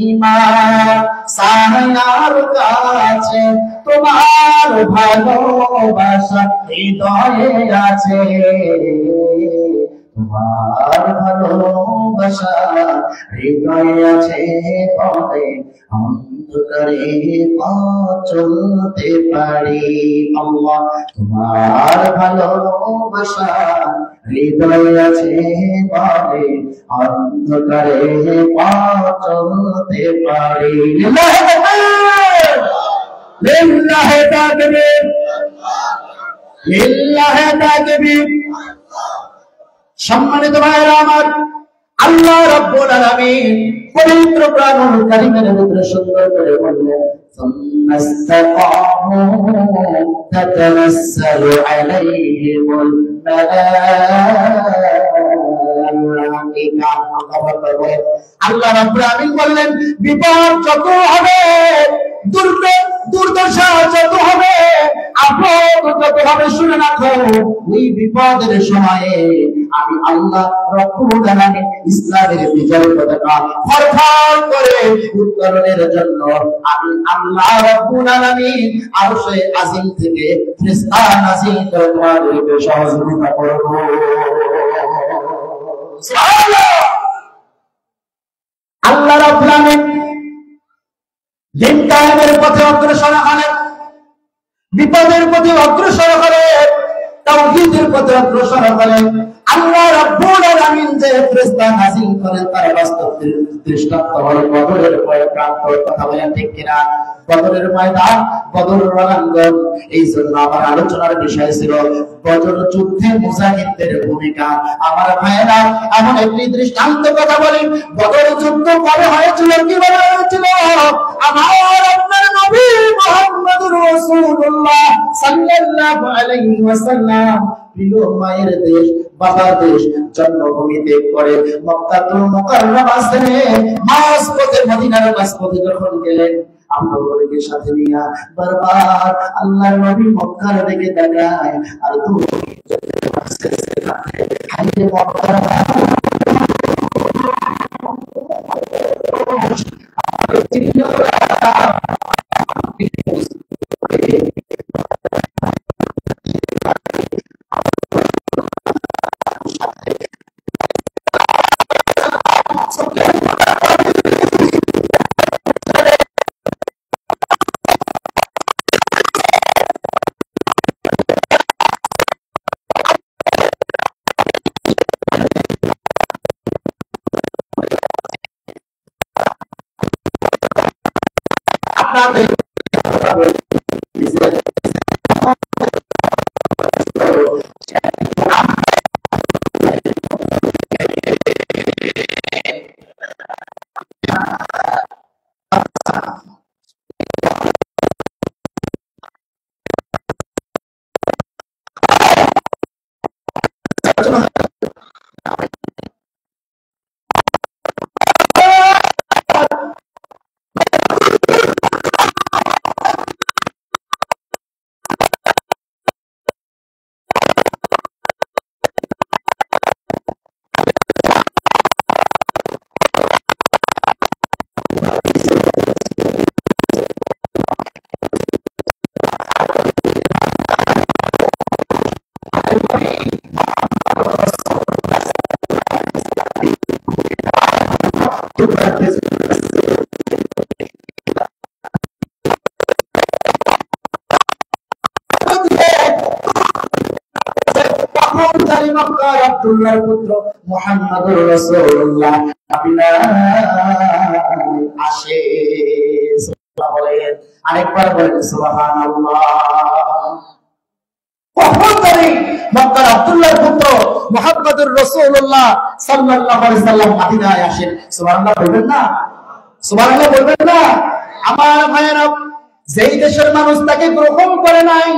ঈমান সাহার কাছে, তোমার ভালোবাসা হৃদয়ে আছে। তোমার ভালোবাসা হৃদয়ে আছে বলে অন্ধকারে পথ চলতে পারি। আল্লাহ তোমার ভালোবাসা হৃদয়ে আছে বলে অন্ধকারে পথ চলতে পারি। লিল্লাহি তাকবীর, লিল্লাহি তাকবীর। সম্মানিত ভাইরা আমার, আল্লাহ রাব্বুল আলামিন পবিত্র কোরআনুল কারীমের ভিতরে সুন্দর করে বললেন সুন্নাস্তাকামু তাতানাসসালু আলাইহিমুল মালাইকা। আল্লাহ রাব্বুল আলামিন বললেন বিপদ যত হবে, দুর্দশা যত হবে, আপদ যত হবে, শুনে রাখো ওই বিপদের সময়ে আমি আল্লাহ রব্বুল আলামিন ইসলামের বিজয় পতাকা ফরফর করে উত্তোলনের জন্য আমি আল্লাহ রব্বুল আলামিন আরশে আজিম থেকে ফেরেশতা নাযিল করে তোমাদেরকে সহযোগিতা করব। সুবহানাল্লাহ। আল্লাহ রাব্বুল আলামিন দিন কায়েমের পথে অগ্রসর হলেন, বিপদের পথে অগ্রসর হলেন, তাওহীদের পথে অগ্রসর হলেন। আল্লাহ রাব্বুল আলামিন যে ফেরেশতা নাযিল করেন তার বাস্তব দৃষ্টান্ত হলো বদরের প্রান্ত। কথা বলেন ঠিক কিনা? বদরের ময়দান, বদরের রণাঙ্গন। এই জন্য আমার আলোচনার বিষয় ছিল বদর যুদ্ধে মুজাহিদদের ভূমিকা। আমার ভাইয়েরা, এমন একটি দৃষ্টান্ত কথা বলি, বদর যুদ্ধ কবে হয়েছিল, কিভাবে হয়েছিল? আমার আপনার নবী মুহাম্মদুর রাসূলুল্লাহ সাল্লাল্লাহু আলাইহি ওয়াসাল্লাম প্রিয় মায়ের দেশ, বাবার দেশ, জন্মভূমি ত্যাগ করে মক্কাতুল মুকাররমা ছেড়ে মাঝপথে মদিনার মাঝপথে যখন গেলেন, আবু বকরকে সাথে নিয়ে বারবার আল্লাহর নবী মক্কার দিকে তাকায় আর তুমি হাইরে মক্কার আব্দুল্লাহর পুত্র মুহাম্মদুর রাসূলুল্লাহ আসে। বলেন আরেকবার বলেন সুবহানাল্লাহ। কখন ধরে মক্কার আব্দুল্লাহর পুত্র মুহাম্মদুর রাসূলুল্লাহ সাল্লাল্লাহু আলাইহি সাল্লাম মদিনায় আসেন। সুবহানাল্লাহ বলবেন না? সুবহানাল্লাহ বলবেন না? আমার ভাইয়েরা, যেই দেশের মানুষ তাকে গ্রহণ করে নাই,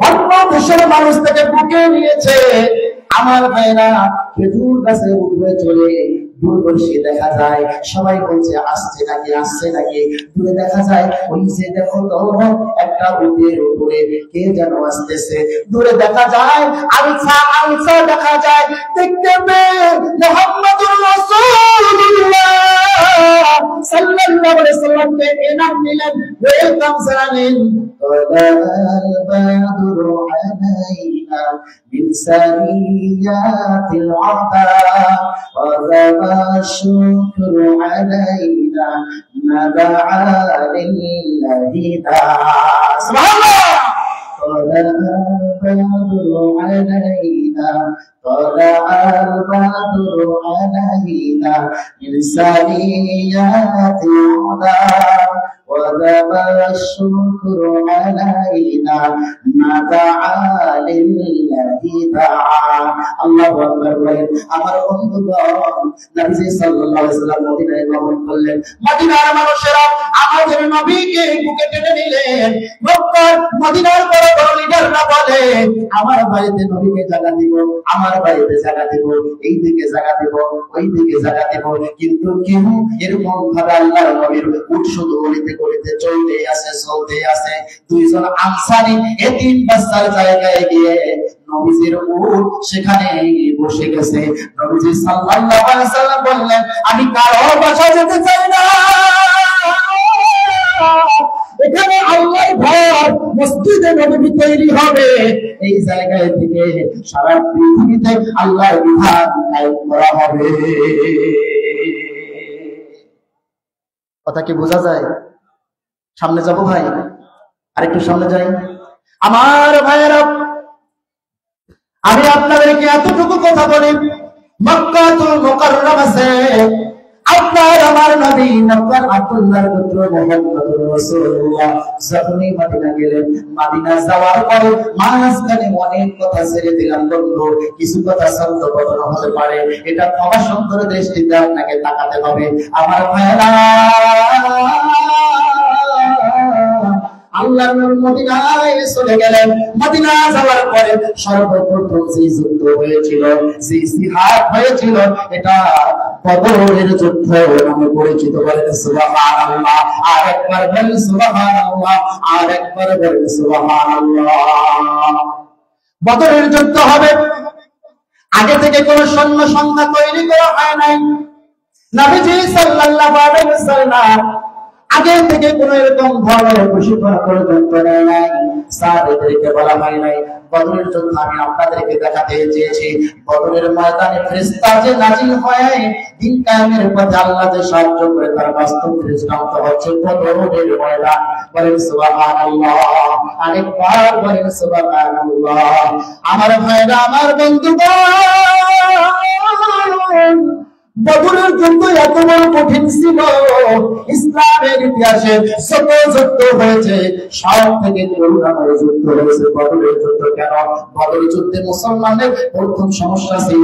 অন্য দেশের মানুষ তাকে বুকে নিয়েছে। আমার ভাইয়েরা, খেজুর গাছের উপরে চলে দূরদর্শী দেখা যায়, সবাই বলছে আসছে নাকি, আসছে নাকি। দূরে দেখা যায় ওই যে দেখো তো একটা উটের উপরে কে যেন আসতেছে। দূরে দেখা যায় আলফা আলফা দেখা যায়। দেখতে পেয়ে মুহাম্মদুর রাসূলুল্লাহ সাল্লাল্লাহু আলাইহি সাল্লামকে এনাম নিলেন, ওয়েলকাম জানালেন। البدر علينا من سريات العطاء وذب الشكر علينا ما دعا لله داع. سبحان الله. البدر علينا طلع البدر علينا من ثنيات الهدى وجب الشكر علينا ما دعا لله دعا الله أكبر আমার বন্ধুগণ নবী সাল্লাল্লাহু আলাইহি ওয়াসাল্লাম মদিনায় গমন করলেন মদিনার মানুষেরা আমাদের নবীকে বুকে টেনে নিলেন মক্কার মদিনার বড় বড় লিডাররা বলে আমার বাড়িতে নবীকে জায়গা দিব আমার বাড়িতে জায়গা দিব এই দিকে জায়গা দিব ওই দিকে জায়গা দিব কিন্তু কেউ এরকম ভাবে আল্লাহর নবীর উট শুধু গলিতে গলিতে চলতে আছে দুইজন আনসারী এতিম বাচ্চার জায়গায় গিয়ে নবীজির উট সেখানে বসে গেছে নবীজি সাল্লাল্লাহু আলাইহি ওয়াসাল্লাম বললেন আমি কারো বাসায় যেতে চাই না এখানে আল্লাহর ঘর মসজিদে নববী তৈরি হবে এই জায়গায় থেকে সারা পৃথিবীতে আল্লাহর বিধান কায়েম করা হবে কথা কি বোঝা যায় সামনে যাব ভাই আরেকটু সামনে যাই আমার ভাইয়েরা আমি আপনাদেরকে এতটুকু কথা বলি মক্কাতুল মুকাররমাতে আপনার আমার নবী নবর আব্দুল্লাহর পুত্র মুহাম্মদুর রাসূলুল্লাহ যখনই মদিনা গেলেন মদিনা যাওয়ার পরে মাঝখানে অনেক কথা ছেড়ে দিলাম বন্ধু কিছু কথা শব্দ বদল হতে পারে এটা ক্ষমা সুন্দর দৃষ্টিতে আপনাকে তাকাতে হবে আমার ভাইরা আল্লাহর নবী মদিনায় চলে গেলেন মদিনা যাওয়ার পরে সর্বপ্রথম যে যুদ্ধ হয়েছিল যে জিহাদ হয়েছিল এটা বদরের যুদ্ধ নামে পরিচিত বলেন সুবহানাল্লাহ আরেকবার বলেন সুবহানাল্লাহ আরেকবার বলেন সুবহানাল্লাহ বদরের যুদ্ধ হবে আগে থেকে কোনো সৈন্য সংখ্যা তৈরি করা হয় নাই নবীজি সাল্লাল্লাহু আলাইহি ওয়াসাল্লাম আগে থেকে কোন এরকম ধরনের প্রশিক্ষণ প্রয়োজন করে নাই সাহাবাদেরকে বলা হয় নাই বদরের যুদ্ধ আমি আপনাদেরকে দেখাতে চেয়েছি বদরের ময়দানে ফেরেশতা যে নাজিল হয় দিন কায়েমের পথে আল্লাহ যে সাহায্য করে তার বাস্তব দৃষ্টান্ত হচ্ছে বদরের ময়দান বলেন সুবহানাল্লাহ আরেকবার বলেন সুবহানাল্লাহ আমার ভাইরা আমার বন্ধুগণ বদরের যুদ্ধ এত বড় কঠিন ছিল ইসলামের ইতিহাসে যত যুদ্ধ হয়েছে সব থেকে করুণাময় যুদ্ধ হয়েছে বদরের যুদ্ধ কেন বদরের যুদ্ধে মুসলমানদের প্রথম সমস্যা ছিল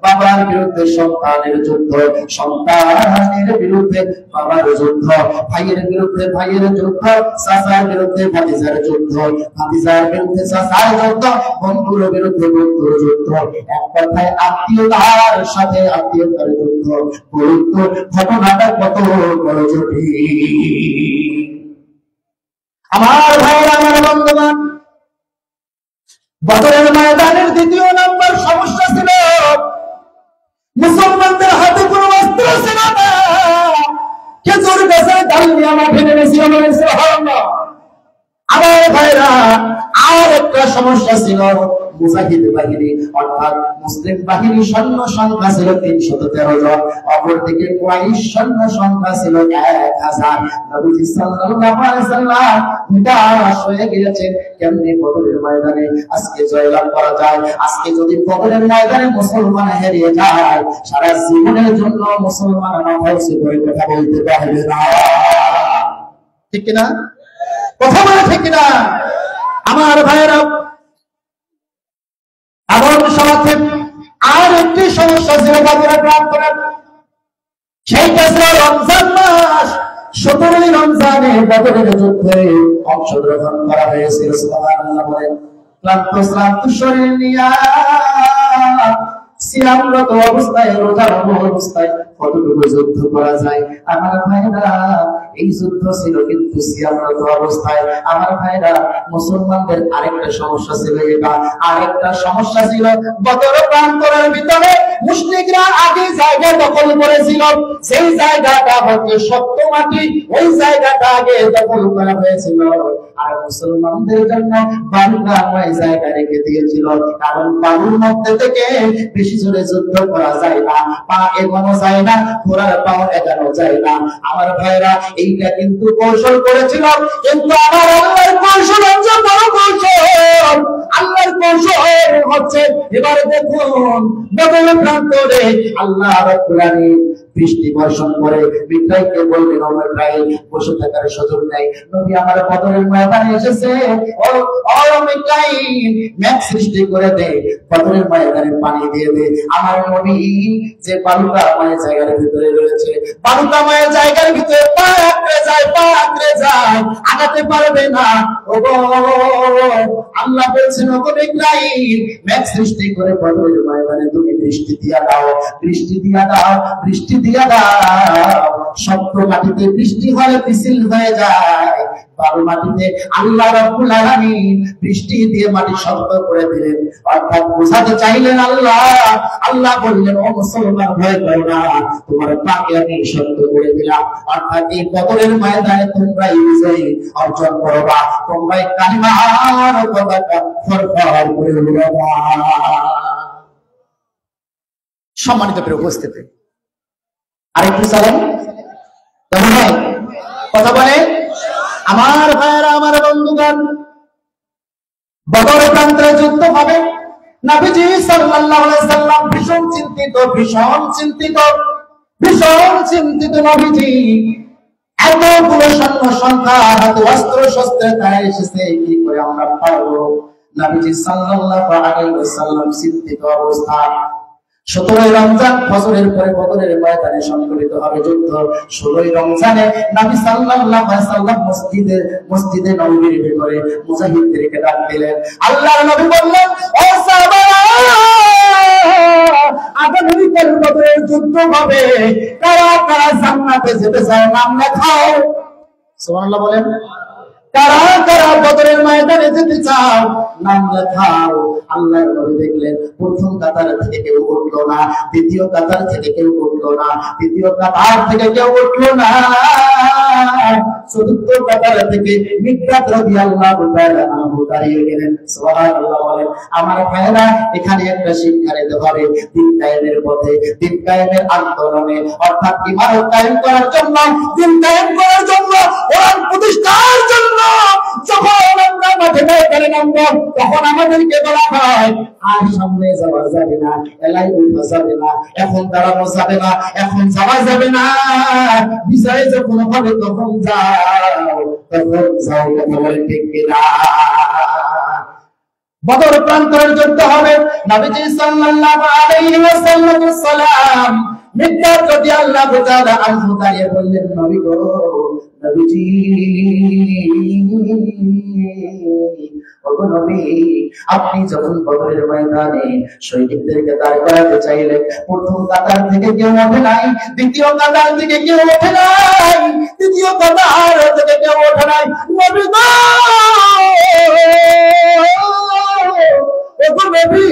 বাবার বিরুদ্ধে সন্তানের যুদ্ধ সন্তানের বিরুদ্ধে বাবার যুদ্ধ ভাইয়ের বিরুদ্ধে ভাইয়ের যুদ্ধ চাচার বিরুদ্ধে ভাতিজার যুদ্ধ ভাতিজার বিরুদ্ধে চাচার যুদ্ধ বন্ধুর বিরুদ্ধে বন্ধুর যুদ্ধ এক কথায় আত্মীয়তার সাথে আত্মীয়তার যুদ্ধ গুরুত্ব ঘটনাটা কত বড় জটিল আমার ভাইরা আমার বন্ধুগণ বদরের ময়দানের দ্বিতীয় নম্বর সমস্যা ছিল মুসলমানদের হাতে কোনো অস্ত্র ছিল না খেজুর গাছের ডাল নিয়ে মাঠে নেমেছিল সুবহানাল্লাহ আমার ভাইরা আর একটা সমস্যা ছিল মুজাহিদ বাহিনী অর্থাৎ মুসলিম বাহিনী সৈন্য সংখ্যা ছিল 313 জন অপরদিকে কুরাইশ সৈন্য সংখ্যা ছিল 1000 নবী সাল্লাল্লাহু আলাইহি ওয়াসাল্লাম নিরাশ হয়ে গিয়েছেন কেমনে বদরের ময়দানে আজকে জয়লাভ করা যায় আজকে যদি বদরের ময়দানে মুসলমান হারিয়ে যায় সারা জীবনের জন্য মুসলমান মাথা করে কথা বলতে পারবে না ঠিক কি না কথা বলে ঠিক কি না আমার ভাইরা এমন সাথে আর একটি সমস্যা ছিল বদরের প্রান্তরে সেইটা ছিল রমজান মাস 17 রমজানে বদরের যুদ্ধে অংশগ্রহণ করা হয়েছিল সুবহানাল্লাহ বলেন ক্লান্ত শরীর নিয়ে সিয়ামরত অবস্থায় রোজার অবস্থায় কতটুকু যুদ্ধ করা যায় আমার ভাইরা এই যুদ্ধ ছিল কিন্তু সিয়ামরত অবস্থায় আমার ভাইরা মুসলমানদের আরেকটা সমস্যা ছিল এটা আরেকটা সমস্যা ছিল বদর প্রান্তরের ভিতরে মুশরিকরা আগে জায়গা দখল করেছিল সেই জায়গাটা হচ্ছে শক্ত মাটি ওই জায়গাটা আগে দখল করা হয়েছিল আর মুসলমানদের জন্য বালুকাময় জায়গা রেখে দিয়েছিল কারণ বালুর মধ্যে থেকে বেশি জোরে যুদ্ধ করা যায় না পা এগোনো যায় না ঘোড়ার পাও এগোনো যায় না আমার ভাইরা এইটা কিন্তু কৌশল করেছিল কিন্তু আমার আল্লাহর কৌশল হচ্ছে বড় কৌশল আল্লাহর কৌশল হচ্ছে এবারে দেখুন বদর প্রান্তরে আল্লাহ রাব্বুল আলামিন বৃষ্টি বর্ষণ করে মিকাইলকে বললেন, ও মিকাইল, বসে থাকার সুযোগ নাই, নবী আমার বদরের ময়দানে এসেছে। ও মিকাইল, মেঘ সৃষ্টি করে দে, বদরের ময়দানে পানি দিয়ে দে। আমার নবী যে বালুকাময় জায়গার ভিতরে রয়েছে, বালুকাময় জায়গার ভিতরে পা আঁকড়ে যায়, আগাতে পারবে না। ওগো আল্লাহ বলছেন, ওগো মিকাইল, মেঘ সৃষ্টি করে বদরের ময়দানে তুমি বৃষ্টি দিয়া দাও, বৃষ্টি দিয়া দাও, বৃষ্টি দিয়া দাও। শক্ত মাটিতে বৃষ্টি হলে পিছিল হয়ে যায়, বালু মাটিতে আল্লাহ রাব্বুল আলামিন বৃষ্টি দিয়ে মাটি শক্ত করে দিলেন। অর্থাৎ বোঝাতে চাইলেন আল্লাহ বললেন, ও মুসলমান, ভয় করো না, তোমার পাকে আমি শক্ত করে দিলাম। অর্থাৎ এই বদরের ময়দানে তোমরা বিজয় অর্জন করবা, তোমরা কালিমার পতাকা ফরফর করে উড়াবা। সম্মানিত প্রিয় উপস্থিতি, আরেকটু চালান কেমন হয়? কথা বলে আমার ভাইয়েরা, আমার বন্ধুগণ, বদর প্রান্তরে যুদ্ধ হবে। নবীজি সাল্লাল্লাহু আলাইহি সাল্লাম ভীষণ চিন্তিত নবীজি। এতগুলো সৈন্য সংখ্যা, হাতে অস্ত্র শস্ত্রে তারা এসেছে, কি করে আমরা পারবো? নবীজি সাল্লাল্লাহু আলাইহি ওয়াসাল্লাম চিন্তিত অবস্থা। 17 রমজান ফজরের পরে বদরের ময়দানে সংঘটিত হবে যুদ্ধ। 16 রমজানে নবী সাল্লাল্লাহু আলাইহি সাল্লাম মসজিদে নববীর ভিতরে মুজাহিদদেরকে ডাক দিলেন। আল্লাহর নবী বললেন, ও সাহাবারা, আগামীকাল বদরের যুদ্ধ হবে, কারা কারা জান্নাতে যেতে চায় নাম লেখাও। সুবহানাল্লাহ বলেন। কারা কারা বদরের ময়দানে যেতে চাও নাম লেখাও। আল্লাহর নবী দেখলেন প্রথম কাতার থেকে কেউ উঠলো না, দ্বিতীয় কাতার থেকে কেউ উঠলো না, তৃতীয় কাতার থেকে কেউ উঠলো না, চতুর্থ কাতার থেকে মিকদাদ রাদিয়াল্লাহু তাআলা আনহু দাঁড়িয়ে গেলেন। সুবহানাল্লাহ বলেন। আমার ভাইরা, এখানে একটা শিক্ষা নিতে হবে দিন কায়েমের পথে, দিন কায়েমের আন্দোলনে, অর্থাৎ ইমারত কায়েম করার জন্য, দিন কায়েম করার জন্য, কোরআন প্রতিষ্ঠার জন্য যখন আমরা মাঠে ময়দানে নামবো, তখন আমাদেরকে বলা হয় আর সামনে যাওয়া যাবে না, এলাই উঠা যাবে না, এখন দাঁড়ানো যাবে না, এখন যাওয়া যাবে না, বিজয় যখন হবে তখন যাও, কথা বলেন ঠিক কিনা? বদর প্রান্তরে যুদ্ধ হবে। নবীজি সাল্লাল্লাহু আলাইহি ওয়াসাল্লাম মিকদাদ রাদিয়াল্লাহু তাআলা আনহু দাঁড়িয়ে বললেন, নবী গো, নবীজি, ওগো নবী, আপনি যখন বদরের ময়দানে শহীদদেরকে দাঁড় করাতে চাইলেন, প্রথম কাতার থেকে কেউ ওঠে নাই, দ্বিতীয় কাতার থেকে কেউ ওঠে নাই, তৃতীয় কাতার থেকে কেউ ওঠে নাই। নবী গো, ওগো নবী,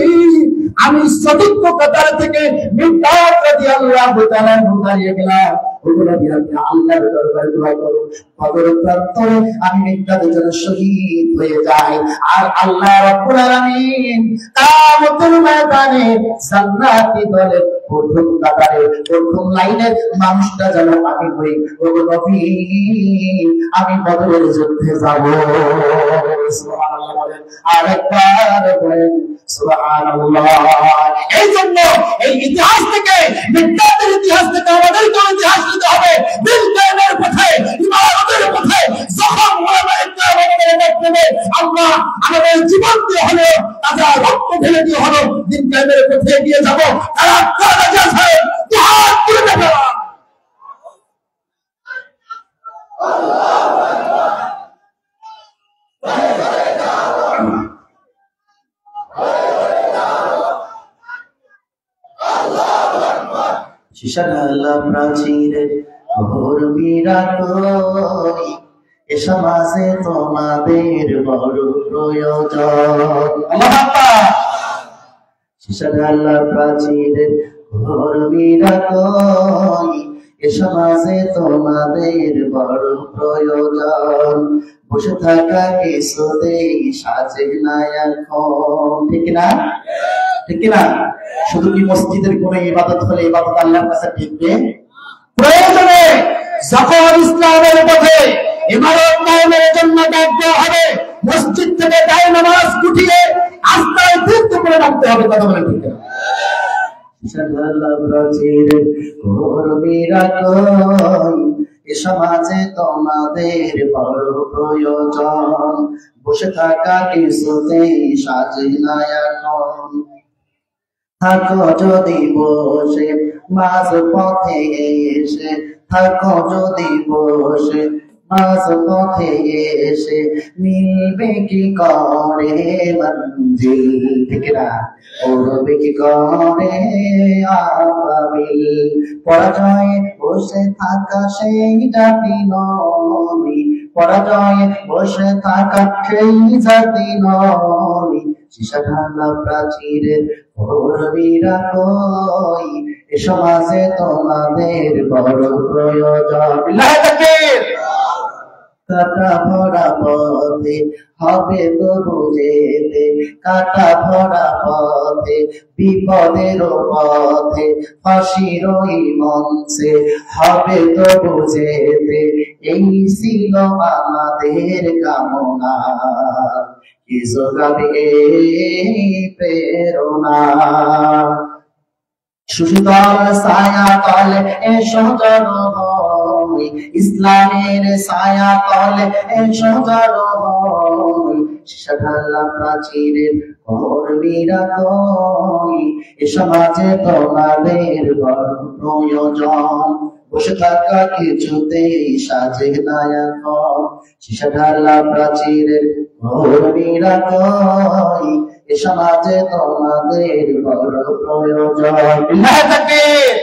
আমি চতুর্থ কাতার থেকে মিকদাদ রাদিয়াল্লাহু তাআলা দাঁড়িয়ে গেলাম। ওগো নবী, আপনি আল্লাহর দরবারে দোয়া করুন, বদর প্রান্তরে আমি মিকদাদের জন্য শহীদ হয়ে যাই, আর আল্লাহ রাব্বুল আলামিন কিয়ামতের ময়দানে জান্নাতি দলের প্রথম কাতারে, প্রথম লাইনের মানুষটা যেন আমি হই। ওগো নবী, আমি বদরের যুদ্ধে যাব। সুবহানাল্লাহ বলেন, আরেকবার বলেন সুবহানাল্লাহ। এই জন্য এই ইতিহাস থেকে, মিকদাদের ইতিহাস থেকে আমাদেরকে ইতিহাস নিতে হবে। দিন কায়েমের পথে, ইমারতের পথে যখন ওলামায়ে কেরামের বক্তব্যে আমরা আমাদের জীবন দিয়ে হলো, তাজা রক্ত ঢেলে দিয়ে হলো দিন কায়েমের পথে এগিয়ে যাব। তারা কারা যাচ্ছে জিহাদ করে যাবে। শিশাঢালা প্রাচীরে ঘোর বিরাট, এ সমাজে তোমাদের বড় প্রয়োজন। শিশাঢালা প্রাচীরে ঘোর বিরাট, এ সমাজে তোমাদের বড় প্রয়োজন। বসে থাকা কিছুতেই সাজে না এখন, ঠিক না? ঠিক না? শুধু কি মসজিদের কোন ইবাদত হলে ইবাদত আল্লাহর কাছে টিকবে? প্রয়োজনে যখন ইসলামের পথে ইবাদত কায়েমের জন্য ডাক দেওয়া হবে, মসজিদ থেকে দায় নামাজ উঠিয়ে আস্তায় তীর্থ করে ডাকতে হবে। কথা বলেন ঠিক না? এ সমাজে তোমাদের বড় প্রয়োজন, বসে থাকা কিছুতেই সাজে না এখন। থাকো যদি বসে মাঝ পথে এসে, থাকো যদি বসে মাঝ পথে এসে, মিলবে কি করে মঞ্জিল, ঠিক না? উড়বে কি করে আবাবিল। পরাজয়ে বসে থাকা সেইটা বিনয়ী, পরাজয়ে বসে থাকা সেই জাতি নয়। সীসা ঢালা প্রাচীরের কর্মীরা কই, এ সমাজে তোমাদের বড় প্রয়োজন। কাটা ভরা পথে হবে তো বুঝেতে, কাটা ভরা পথে বিপদের পথে ফাঁসিরই মঞ্চে হবে তো বুঝেতে। এই ছিল আমাদের কামনা, কি যোগাবে প্রেরণা। সুশীতল ছায়া তলে এসো জড়ো হই, ইসলামের ছায়া তলে এসো জড়ো হই। সীসা ঢালা প্রাচীরের কর্মীরা কই, এ সমাজে তোমাদের বড় প্রয়োজন, বসে থাকা কিছুতেই সাজে না এখন। সীসা ঢালা প্রাচীরের কর্মীরা কই, এ সমাজে তোমাদের বড় প্রয়োজন। লিল্লাহে তাকবীর,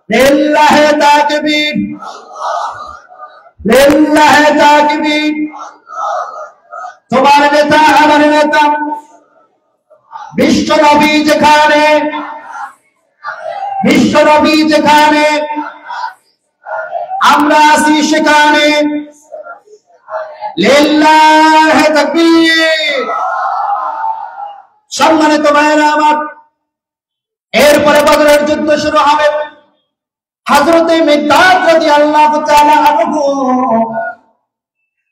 লিল্লাহে তাকবীর, লিল্লাহে তাকবীর। তোমার নেতা আমার নেতা, বিশ্ব নবী যেখানে, বিশ্ব নবী যেখানে, আমরা আছি সেখানে। লিল্লাহে তাকবীর। সম্মানিত ভাইয়েরা আমার, এরপরে বদরের যুদ্ধ শুরু হবে। হযরতে মিকদাদ রাদিয়াল্লাহু তাআলা আনহু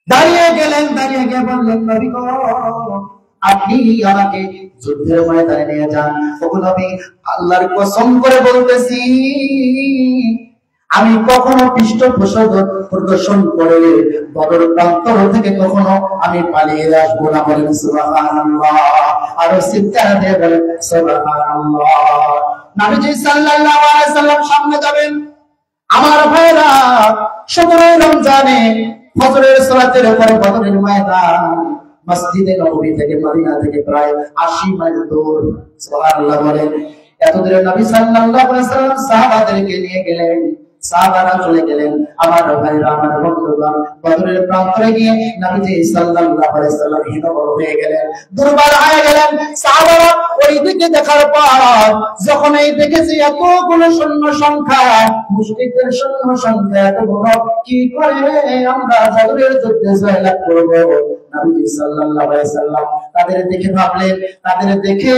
দাঁড়িয়ে গেলেন, দাঁড়িয়ে গিয়ে বললেন, নবী গো, আপনি আমাকে যুদ্ধের ময়দানে নিয়ে যান। ওগো নবী, আল্লাহর কসম করে বলতেছি, আমি কখনো পৃষ্ঠপোষক প্রদর্শন করে বদর প্রান্তর থেকে কখনো আমি পালিয়ে আসবো না। বলেন সুবহানাল্লাহ। আর চিৎকার দিয়ে বলেন সুবহানাল্লাহ। নবীজি সাল্লাল্লাহু আলাইহি সাল্লাম সামনে যাবেন। আমার ভাইরা, 17 রমজানে ফজরের সালাতের পরে বদরের ময়দান মসজিদে নববী থেকে মদিনা থেকে প্রায় 80 মাইল দূর। সুবহানাল্লাহ বলেন। এত দূরে নবী সাল্লাল্লাহু আলাইহি সাল্লাম সাহাবাদেরকে নিয়ে গেলেন, সাহাবারা চলে গেলেন। আমার ভাইরা, আমার বন্ধুগণ, বদরের প্রান্তরে গিয়ে নবীজি সাল্লাল্লাহু আলাইহি সাল্লাম হীনবল হয়ে গেলেন, দুর্বল হয়ে গেলেন। সাহাবারা ওই দিকে দেখার পর যখন এই দেখেছে এতগুলো সৈন্য সংখ্যা, মুশরিকদের সৈন্য সংখ্যা এত বড়, কি করে আমরা বদরের যুদ্ধে জয়লাভ করব? নবীজি সাল্লাল্লাহু আলাইহি সাল্লাম তাদের দেখে ভাবলেন, তাদের দেখে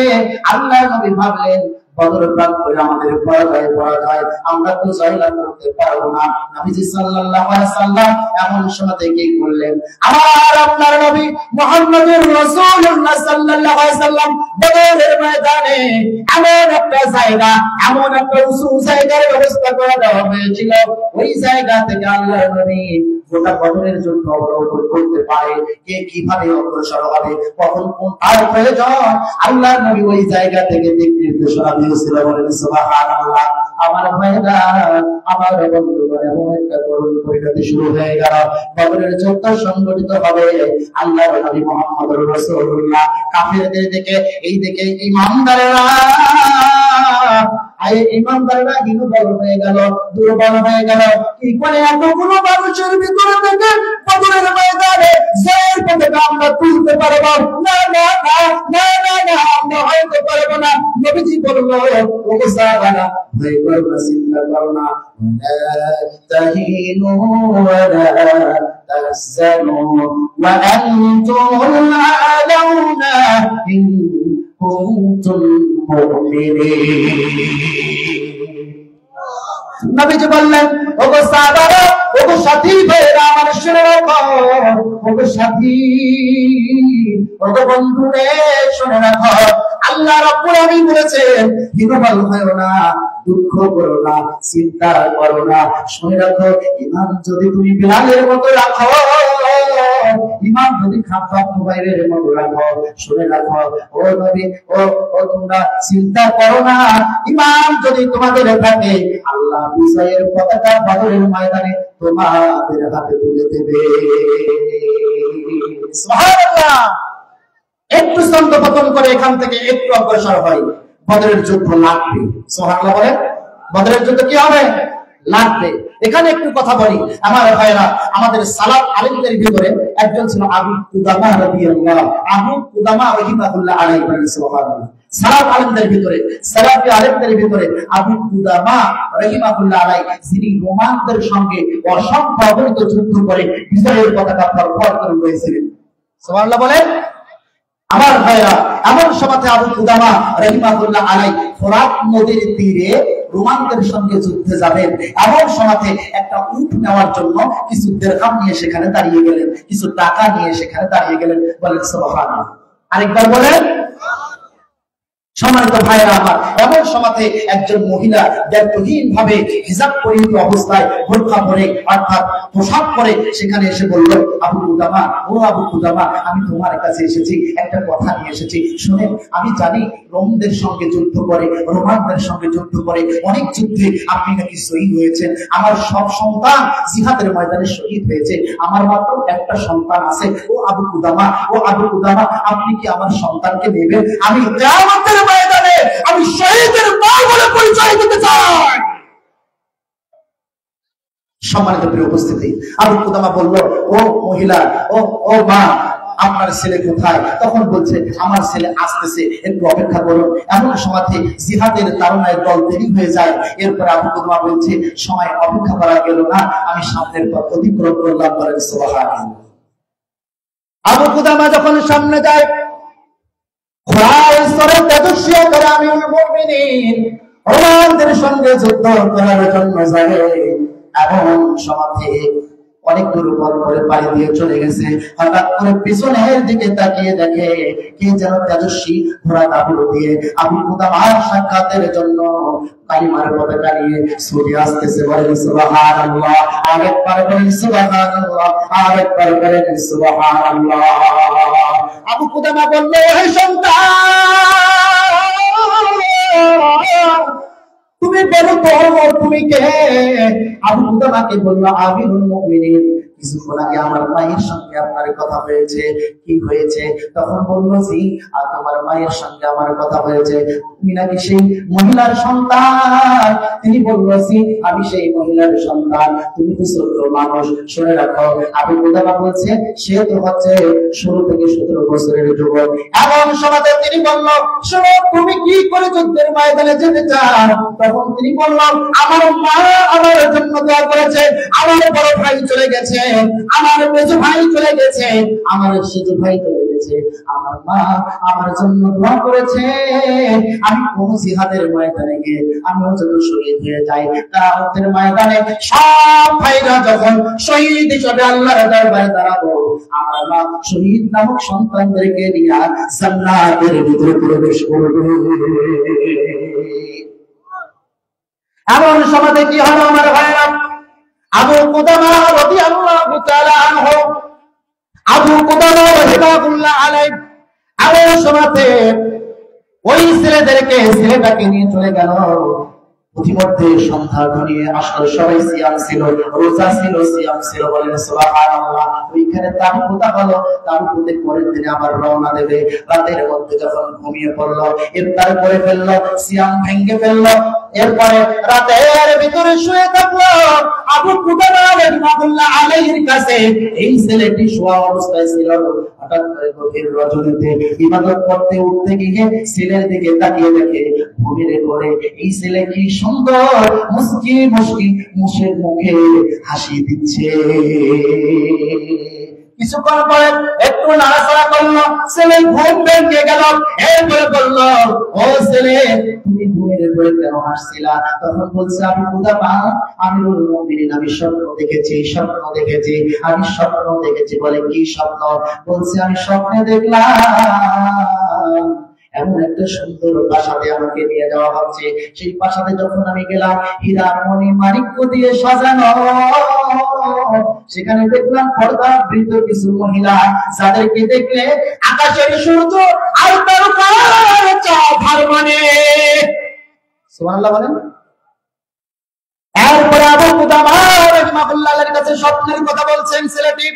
আল্লাহর নবী ভাবলেন, বদর প্রান্তরে আমাদের পরাজয়, আমরা তো জয়লাভ করতে পারবো না। নবীজি সাল্লাল্লাহু আলাইহি সাল্লাম এমন সময় কি করলেন? আমার আপনার নবী মুহাম্মদুর রাসূলুল্লাহ সাল্লাল্লাহু আলাইহি সাল্লাম বদরের ময়দানে এমন একটা জায়গা, এমন একটা উঁচু জায়গার ব্যবস্থা করে দেওয়া হয়েছিল। ওই জায়গা থেকে আল্লাহর নবী গোটা বদরের যুদ্ধ অবলোকন করতে পারে, কে কিভাবে অগ্রসর হবে, কখন কোন তার প্রয়োজন, আল্লাহর নবী ওই জায়গা থেকে দিক নির্দেশনা দিয়েছিল। বলেন সুবহানাল্লাহ। আমার ভাইরা, আমার বন্ধুগণ, এমন একটা করুণ পরিণতি শুরু হয়ে গেল। বদরের যুদ্ধ সংগঠিত হবে। আল্লাহর নবী মুহাম্মদুর রাসূলুল্লাহ কাফেরদের দিকে, এই দিকে ঈমানদারেরা, ঈমানদারেরা হীনবল হয়ে গেল, দুর্বল হয়ে গেল। কি করে এতগুলো মানুষের ভিতরে থেকে বদরের ময়দানে জয়ের পতাকা আমরা তুলতে পারবো? না না না না না না, আমরা হয়তো পারবো না। নবীজি বলল, ওগো সাহাবারা, ভয় করো না, চিন্তা করো না, ওয়ালা তাহিনু ওয়ালা তাহজানু ওয়া আনতুমুল আ'লাউনা ইন কুনতুম মুমিনিন। নবীজি বললেন, ওগো সাহাবারা, ওগো সাথী ভাইরা আমার শুনে রাখো, ওগো সাথী, ওগো বন্ধু রে শুনে রাখো, আল্লাহ রাব্বুল আলামিন বলেছেন হীনবল হয়ো না, দুঃখ করো না, চিন্তা করো না। শুনে রাখো, ইমান যদি তুমি বিলালের মতো রাখো, ইমান যদি খাব্বাব খুবাইবের মতো রাখো, শুনে রাখো ও নবী, ও তোমরা চিন্তা করো না, ইমান যদি তোমাদের থাকে, আল্লাহ বিজয়ের পতাকা বদরের ময়দানে তোমাদের হাতে তুলে দেবে। সুবহানাল্লাহ। একটু ছন্দপতন করে এখান থেকে একটু অগ্রসর হয়, বদরের যুদ্ধ লাগবে। সুবহানাল্লাহ বলেন, বদরের যুদ্ধ কি হবে? লাগবে। এখানে একটু কথা বলি আমার ভাইরা, আমাদের সালাফ আলেমদের ভিতরে একজন ছিল আবু কুদামা রাদিয়াল্লাহু, আবু কুদামা রাহিমাহুল্লাহ আলাইহি। সুবহানাল্লাহ। সালাফ আলেমদের ভিতরে, সালাফি আলেমদের ভিতরে আবু কুদামা রাহিমাহুল্লাহ আলাইহি, যিনি রোমানদের সঙ্গে অসংখ্য অগণিত যুদ্ধ করে বিজয়ের পতাকা ফরফর করে রয়েছিলেন। সুবহানাল্লাহ বলেন। আমার ভাইরা, এমন সময় আবু কুদামা রাহিমাহুল্লাহ আলাইহি ফোরাত নদীর তীরে রোমানদের সঙ্গে যুদ্ধে যাবেন। এমন সময় একটা উট নেওয়ার জন্য কিছু দিরহাম নিয়ে সেখানে দাঁড়িয়ে গেলেন, কিছু টাকা নিয়ে সেখানে দাঁড়িয়ে গেলেন। বলেন সুবহানাল্লাহ। আরেকবার বলেন। সম্মানিত ভাইরা আমার, এমন সময় একজন মহিলা দায়িত্বহীন ভাবে হিজাব পরিহিত অবস্থায় বোরকা পরে অর্থাৎ পোশাক পরে সেখানে এসে বলল, আবু কুদামা, ও আবু কুদামা, আমি তোমার কাছে এসেছি, একটা কথা নিয়ে এসেছি। শুনেন, আমি জানি রোমদের সঙ্গে যুদ্ধ করে, রোমানদের সঙ্গে যুদ্ধ করে অনেক যুদ্ধে আপনি নাকি শহীদ হয়েছেন। আমার সব সন্তান জিহাদের ময়দানে শহীদ হয়েছে, আমার মাত্র একটা সন্তান আছে। ও আবু কুদামা, ও আবু কুদামা, আপনি কি আমার সন্তানকে নেবেন? আমি কিয়ামতের ময়দানে আমি শহীদের মা বলে পরিচয় দিতে চাই। সম্মানিত প্রিয় উপস্থিতি, আবু কুদামা বলল, ও মহিলা, ও মা, আপনার ছেলে কোথায়? তখন বলছে, আমার ছেলে আসতেছে, একটু অপেক্ষা করুন। এমন সময় জিহাদের তাড়নায় দল দেরি হয়ে যায়। এরপর আবু কুদামা বলছে, সময় অপেক্ষা করা গেল না, আমি সামনের পথ অতিক্রম করলাম। বলেন সুবহানাল্লাহ। আবু কুদামা যখন সামনে যায়, রোমানদের সঙ্গে যুদ্ধ করার জন্য যায়। এমন সময় অনেক দূর পর করে পাড়ি দিয়ে চলে গেছে। হঠাৎ করে পিছনের দিকে তাকিয়ে দেখে কে যেন তেজস্বী ঘোড়া দাবুড়ো দিয়ে আবু কুদামার সাক্ষাতের জন্য কালিমার পতাকা নিয়ে ছুটে আসতেছে। বলেন সুবহানাল্লাহ। আরেকবার বলেন সুবহানাল্লাহ, আরেকবার বলেন সুবহানাল্লাহ। আবু কুদামা বলল, হে সন্তান, তুমি বলো তো তুমি কে? আবু কুদামাকে বলল, আমিরুল মুমিনিন, কিছুক্ষণ আগে আমার মায়ের সঙ্গে আপনার কথা হয়েছে। কি হয়েছে? তখন বলল, জি, আর তোমার মায়ের সঙ্গে আমার কথা হয়েছে, তুমি নাকি সেই মহিলার সন্তান। তিনি বলল, জি, আমি সেই মহিলার সন্তান। তুমি তো ছোট মানুষ, শুনে রাখো। আবু কুদামা বলছে, সে তো হচ্ছে 16 থেকে 17 বছরের যুবক। এমন সময় তিনি বলল, শোনো, তুমি কি করে যুদ্ধের ময়দানে যেতে চাও? তখন তিনি বলল, আমার মা আমার জন্য দোয়া করেছে, আমার বড় ভাই চলে গেছে, আমার মেজো ভাই চলে গেছে, আমার সেজো ভাই চলে গেছে, আমার মা আমার জন্য দোয়া করেছে। আমি কোন জিহাদের ময়দানে গিয়ে আমি যত শহীদ হয়ে যাই, কিয়ামতের ময়দানে সব ভাইরা যখন শহীদ হিসেবে আল্লাহর দরবারে দাঁড়াবো, আমার মা শহীদ নামক সন্তানদেরকে নিয়ে জান্নাতের ভিতরে প্রবেশ করবে। এমন সময় কি হলো আমার ভাইরা? আবু কুদামা রাদিয়াল্লাহু তাআলা আনহু, আবু কুদামা রাহিমাহুল্লাহ আলাইহি, এমন সময় ওই ছেলেটাকে নিয়ে চলে গেল। ইতিমধ্যে সন্ধ্যা ঘনিয়ে আসলো, সবাই সিয়াম ছিল, রোজা ছিল, সিয়াম ছিল। বলেন সুবহানাল্লাহ। ওইখানে তাবুতা হলো, তাবুতে পরের দিনে আবার রওনা দেবে। রাতের মধ্যে যখন ঘুমিয়ে পড়লো, ইফতার করে ফেললো, সিয়াম ভেঙে ফেললো, এরপরে রাতের ভিতরে শুয়ে থাকলো। আবু কুদামা রাহিমাহুল্লাহ আলাইহির কাছে এই ছেলেটি শোয়া অবস্থায় ছিল। হঠাৎ করে গভীর রজনীতে ইবাদত করতে উঠতে গিয়ে ছেলের দিকে তাকিয়ে দেখে ঘুমিয়ে পড়ে এই ছেলে কি সুন্দর মুস্কি মুস্কি মুখে হাসি দিচ্ছে। কিছুক্ষণ পরে একটু নাড়াচাড়া করলো, ছেলে ঘুম ভেঙে গেল। এরপরে বলল, ও ছেলে তুমি ঘুমের পরে কেন হাসছিলা? তখন বলছে, আমি কুদামা আমিরুল মুমিনিন, আমি স্বপ্ন দেখেছি, স্বপ্ন দেখেছি, আমি স্বপ্ন দেখেছি। বলে কি স্বপ্ন? বলছে আমি স্বপ্নে দেখলাম এমন একটা সুন্দর প্রাসাদে আমাকে নিয়ে যাওয়া হচ্ছে। সেই প্রাসাদে যখন আমি গেলাম, হীরা মণি মাণিক্য দিয়ে সাজানো। সেখানে দেখলাম পর্দাবৃত কিছু মহিলা, যাদেরকে দেখলে আকাশের সূর্য আর তারকার চাঁদ হার মানে। সুবহানাল্লাহ বলেন। এরপরে আবু কুদামা রাহিমাহুল্লাহর কাছে স্বপ্নের কথা বলছেন ছেলেটি।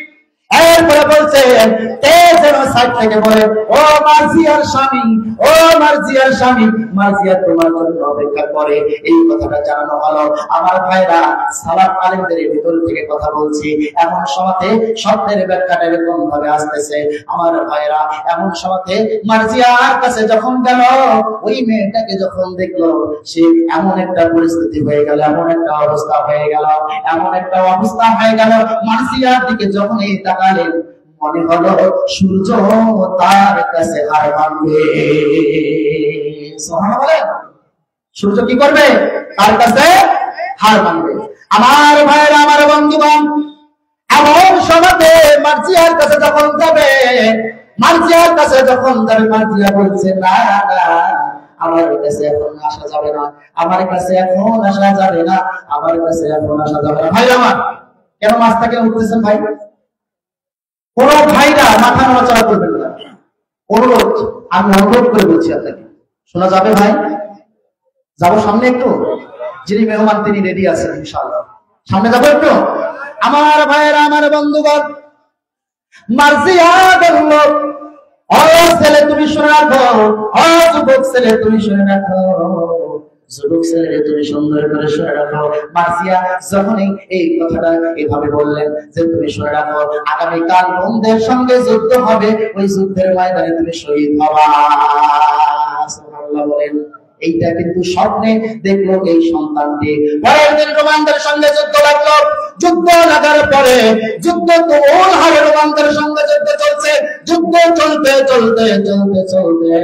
এরপরে বলছেন, তেজের সাইড থেকে বলে, ও মার্জিয়ার স্বামী, ও মার্জিয়ার স্বামী, মার্জিয়া তোমার জন্য অপেক্ষা করে। এই কথাটা জানানো হলো। আমার ভাইরা, সালাফ আলেমদের ভিতর থেকে কথা বলছি, এমন সময়তে স্বপ্নের ব্যাখ্যাটা এরকম ভাবে আসতেছে। আমার ভাইরা, এমন সময়তে মার্জিয়ার কাছে যখন গেল, ওই মেয়েটাকে যখন দেখলো, সে এমন একটা পরিস্থিতি হয়ে গেল, এমন একটা অবস্থা হয়ে গেল, এমন একটা অবস্থা হয়ে গেল, মার্জিয়ার দিকে যখন এই তাকালেন, মনে হলো সূর্য তার কাছে হার মানবে। সুবহানাল্লাহ। সূর্য কি করবে? তার কাছে হার মানবে। আমার ভাইরা, আমার বন্ধুগণ, এমন সময়তে মার্জিয়ার কাছে যখন যাবে, মার্জিয়ার কাছে যখন যাবে, মার্জিয়া বলছে, না না, আমার কাছে এখন আসা যাবে না, আমার কাছে এখন আসা যাবে না, আমার কাছে এখন আসা যাবে না। ভাই আমার, কেন মাছ থেকে উঠতেছেন ভাই? কোন ভাইরা মাথা নড়াচড়া করবেন না। অনুরোধ, আমি অনুরোধ করে বলছি আপনাকে, শোনা যাবে ভাই? যাবো সামনে একটু, যিনি মেহমান তিনি রেডি আছেন ইনশাআল্লাহ, সামনে যাবো একটু। আমার ভাইয়েরা, আমার বন্ধুগণ, মার্জিয়া বলল, ও ছেলে তুমি শুনে রাখো, ও যুবক ছেলে তুমি শুনে রাখো, যুবক ছেলে তুমি সুন্দর করে শুনে রাখো। মার্জিয়া যখনই এই কথাটা এভাবে বললেন যে তুমি শুনে রাখো, আগামীকাল বন্ধের সঙ্গে যুদ্ধ হবে, ওই যুদ্ধের ময়দানে তুমি শহীদ হবা। সুবহানাল্লাহ বলেন। এইটা কিন্তু স্বপ্নে দেখলো এই সন্তানটি। পরের দিন রোমানদের সঙ্গে যুদ্ধ লাগলো। যুদ্ধ লাগার পরে যুদ্ধ তুমুল হারে রোমানদের সঙ্গে যুদ্ধ চলছে। যুদ্ধ চলতে চলতে চলতে চলতে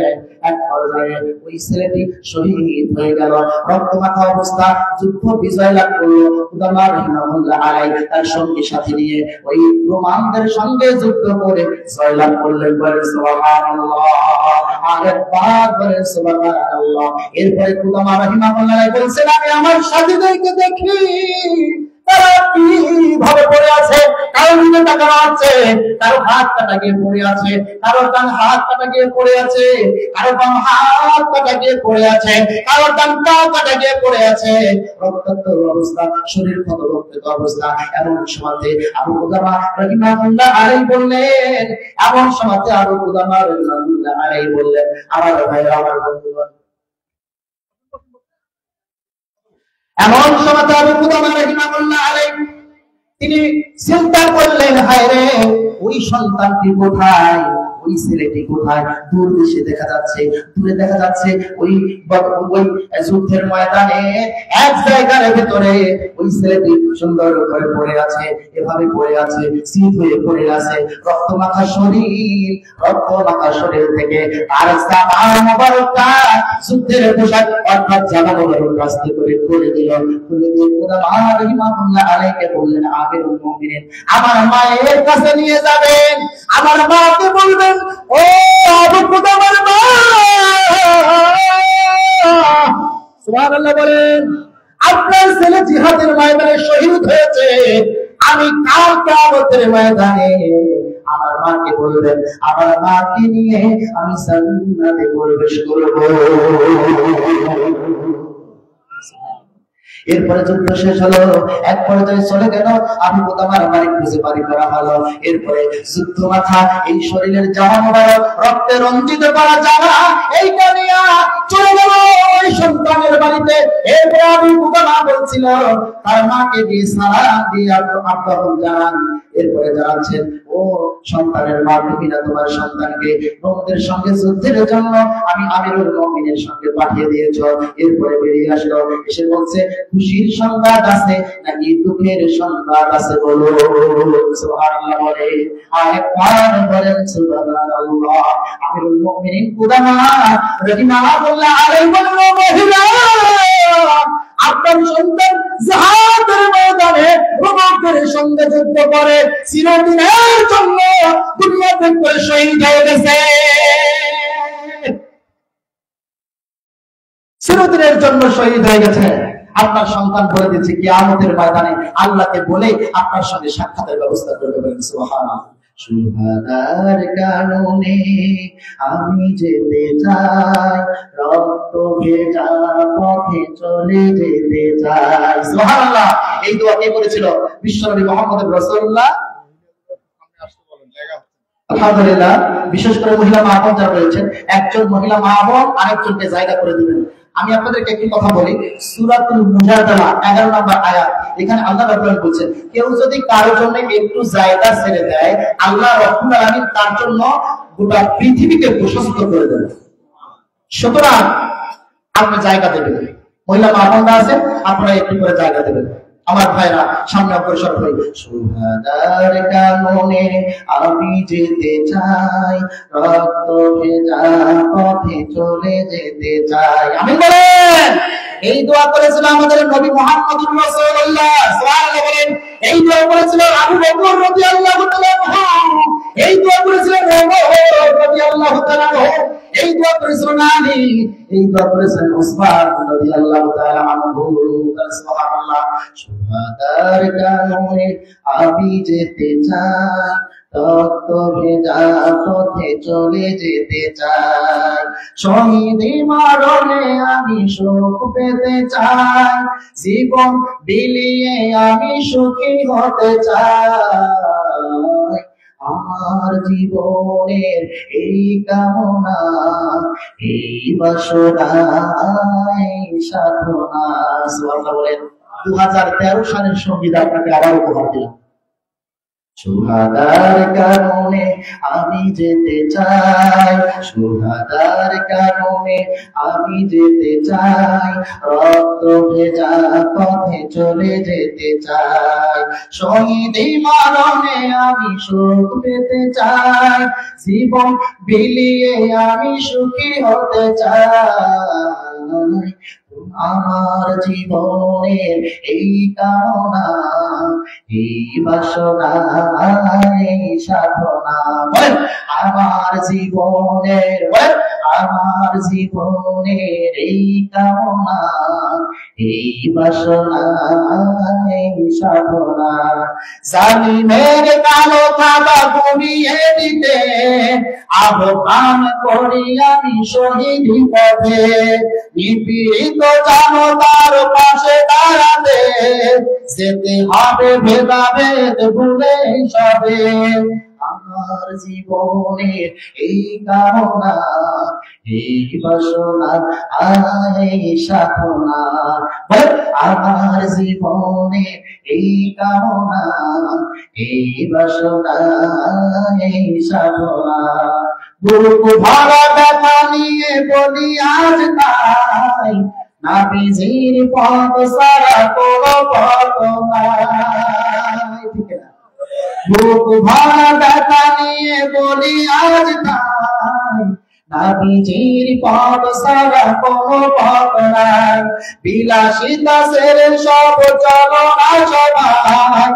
এক পর্যায়ে ওই ছেলেটি শহীদ হয়ে গেল, রক্তমাখা অবস্থা। যুদ্ধ বিজয় লাভ করলো। কুদামা রাহিমাহুল্লাহ আলাইহি তার সঙ্গী সাথী নিয়ে ওই রোমানদের সঙ্গে যুদ্ধ করে জয়লাভ করলেন। বলেন সুবহানাল্লাহ, আরেকবার বলেন সুবহানাল্লাহ। এরপরে কুদামা রাহিমাহুল্লাহ আলাইহি বলছেন, আমি আমার সাথীদেরকে দেখি তারা কিভাবে পড়ে আছে, কারো দিকে তাকানো আছে, কারো হাত কাটা গিয়ে পড়ে আছে, কারো ডান হাত কাটা গিয়ে পড়ে আছে, কারো বাম হাত কাটা গিয়ে পড়ে আছে, কারো ডান পা কাটা গিয়ে পড়ে আছে, রক্তাক্ত অবস্থা, শরীর ক্ষত রক্তাক্ত অবস্থা। এমন সময়তে আবু কুদামা রাহিমাহুল্লাহ আলাইহি বললেন, এমন সময়তে আবু কুদামা রাহিমাহুল্লাহ আলাইহি বললেন, আমার ভাই, আমার বন্ধুগণ, এমন সময় আবু কুদামা রাহিমাহুল্লাহ আলাইহি তিনি চিন্তা করলেন, হায় রে, ওই সন্তানটি কোথায়, ওই ছেলেটি কোথায়? দূর দেশে দেখা যাচ্ছে, দূরে দেখা যাচ্ছে ওই ওই যুদ্ধের ময়দানে এক জায়গার ভিতরে ওই ছেলেটি সুন্দর করে পড়ে আছে, এভাবে পড়ে আছে, শীত হয়ে পড়ে আছে, রক্তমাখা শরীর, রক্তমাখা শরীর থেকে তার জামা মোবারকটা, যুদ্ধের পোশাক অর্থাৎ জামা মোবারক রাস্তা করে খুলে দিল। খুলে দিয়ে কুদামা রাহিমাহুল্লাহ আলাইহি বললেন, আমিরুল মুমিনিন, আমার মায়ের কাছে নিয়ে যাবেন, আমার মাকে বলবেন, ও আবু কুদামার মা। সুবহানাল্লাহ বলেন। আপনার ছেলে জিহাদের ময়দানে শহীদ হয়েছে, আমি কাল কিয়ামতের ময়দানে আমার মাকে বলবেন, আমার মাকে নিয়ে আমি জান্নাতে প্রবেশ করব। এরপরে যুদ্ধ শেষ হলো, এক পর্যায়ে চলে গেল, আবু কুদামার বাড়ি খুঁজে বাড়ি করা হলো। এরপরে যুদ্ধ মাথা এই শরীরের জামা মোবারক, রক্তে রঞ্জিত করা জামা, এইটা নিয়ে চলে গেল ওই সন্তানের বাড়িতে। এরপরে আবু কুদামা বলছিল তার মাকে দিয়ে সালাম দিয়ে আব্বাহুল জানান, এরপরে জানাচ্ছেন, ও সন্তানের মা, তুমি না তোমার সন্তানকে নবীদের সঙ্গে যুদ্ধের জন্য আমি আমিরুল মুমিনের সঙ্গে পাঠিয়ে দিয়েছ। এরপরে বেরিয়ে আসলো, এসে বলছে খুশির সংবাদ আছে নাকি দুঃখের সংবাদ আছে বলো। সুবহানাল্লাহ বলে, আরেকবার বলেন সুবহানাল্লাহ। আমিরুল মুমিনিন কুদামা রাহিমাহুল্লাহ আলাইহি বলল, মহিলা আপনার সন্তান জিহাদের ময়দানে রোমানদের সঙ্গে যুদ্ধ করে চিরদিনের জন্য দুনিয়া থেকে শহীদ হয়ে গেছে, চিরদিনের জন্য শহীদ হয়ে গেছে। আপনার সন্তান বলে দিচ্ছে কিয়ামতের ময়দানে আল্লাহকে বলে আপনার সঙ্গে সাক্ষাতের ব্যবস্থা করতে পারেন। সুবহানাল্লাহ। সুহাদার কারণে আমি যেতে চাই, রক্ত ভেজা পথে চলে যেতে চাই। সুবহানাল্লাহ। এই দোয়া কে করেছিল? বিশ্বনবী মুহাম্মদ রাসূলুল্লাহ। আলহামদুলিল্লাহ। বিশেষ করে মহিলা মা বোন যারা রয়েছেন, একজন মহিলা মা বোন আরেকজনকে জায়গা করে দিবেন। আমি আপনাদেরকে একটি কথা বলি, সূরাতুল মুজাদালা 11 নম্বর আয়াত, এখানে আল্লাহ রাব্বুল বলছেন, কেউ যদি কারোর জন্য একটু জায়গা ছেড়ে দেয়, আল্লাহ রাব্বুল আলামিন তার জন্য গোটা পৃথিবীকে প্রশস্ত করে দেন। সুতরাং আপনি জায়গা দেবেন। মহিলা মা বোনরা আছেন, আপনারা একটু করে জায়গা দেবেন। আমার ভাইরা সামনে অগ্রসর হই। সুহাদার কারণে আমি যেতে চাই, রক্ত ভেজা পথে চলে যেতে চাই। আমিন বলেন। এই দোয়া করেছিল আমাদের নবী মুহাম্মদুর রাসূলুল্লাহ সাল্লাল্লাহু আলাইহি বলেন। এই দোয়া করেছিল আবু বকর রাদিয়াল্লাহু তাআলা আনহু। এই দোয়া করেছিলেন ওমর রাদিয়াল্লাহু তাআলা আনহু। এই দোয়া করেছিলেন আলী। এই দোয়া করেছিলেন উসমান রাদিয়াল্লাহু তাআলা আনহু। সুবহানাল্লাহ। সুহাদার কারণে আমি যেতে চাই, রক্ত ভেজা পথে চলে যেতে চাই, শহীদের মরণে আমি সুখ পেতে চাই, জীবন বিলিয়ে আমি সুখী হতে চাই। আমার জীবনের এই কামনা, এই বাসনা, এই সাধনা। সুবহানাল্লাহ বলেন। 2013 সালের সঙ্গীত আপনাকে আবার উপহার দিলাম। সুহাদার কারণে আমি যেতে চাই, সুহাদার কারণে আমি যেতে চাই, রক্ত ভেজা পথে চলে যেতে চাই, শহীদের মরণে আমি সুখ পেতে চাই, জীবন বিলিয়ে আমি সুখী হতে চাই। আমার জীবনের এই কামনা, এই বাসনা, এই সাধনা। বলেন আমার জীবনের, বলেন আমার জীবনের এই কামনা, এই বাসনা, এই সাধনা। জালিমের কালো থাবা ঘুরিয়ে দিতে আহ্বান করি আমি শহীদ পথে, নিপীড়িত জনতার পাশে দাঁড়াতে যেতে হবে ভেদাভেদ ভুলে সবে। আমার জীবনের এই কামনা, এই বাসনা, এই সাধনা। আমার জীবনের এই কামনা, এই বাসনা, এই সাধনা। বুক ভরা ব্যথা নিয়ে বলি আজ তাই, নবীজির পথ ছাড়া কোনো পথ নাই। ঠিক না? বুক ভরা ব্যথা নিয়ে বলি আজ তাই, নবীজির পথ ছাড়া কোনো পথ নাই। বিলাসিতা ছেড়ে সব চলো না সবাই,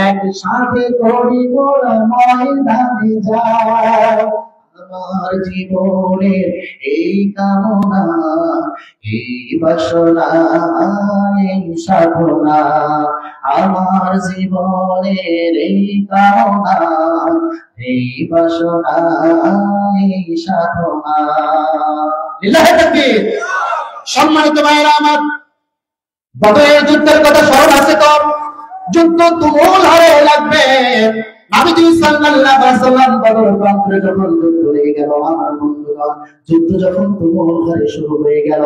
একসাথে করি গোড়া ময়দানে যাই। আমার জীবনের এই কামনা, এই বাসনা, এই সাধনা। আমার জীবনের এই কামনা, এই বাসনা, এই সাধনা। লিল্লাহি তাকবীর। সম্মানিত ভাইরা আমার, বদরের যুদ্ধের কথা স্মরণ আছে তো? যুদ্ধ তুমুল হারে লাগবে। নবীজি সাল্লাল্লাহু আলাইহি ওয়াসাল্লাম বদর প্রান্তরে যখন যুদ্ধ লেগে গেল, আমার বন্ধু বন্ধুগণ, যুদ্ধ যখন তুমুল হারে শুরু হয়ে গেল,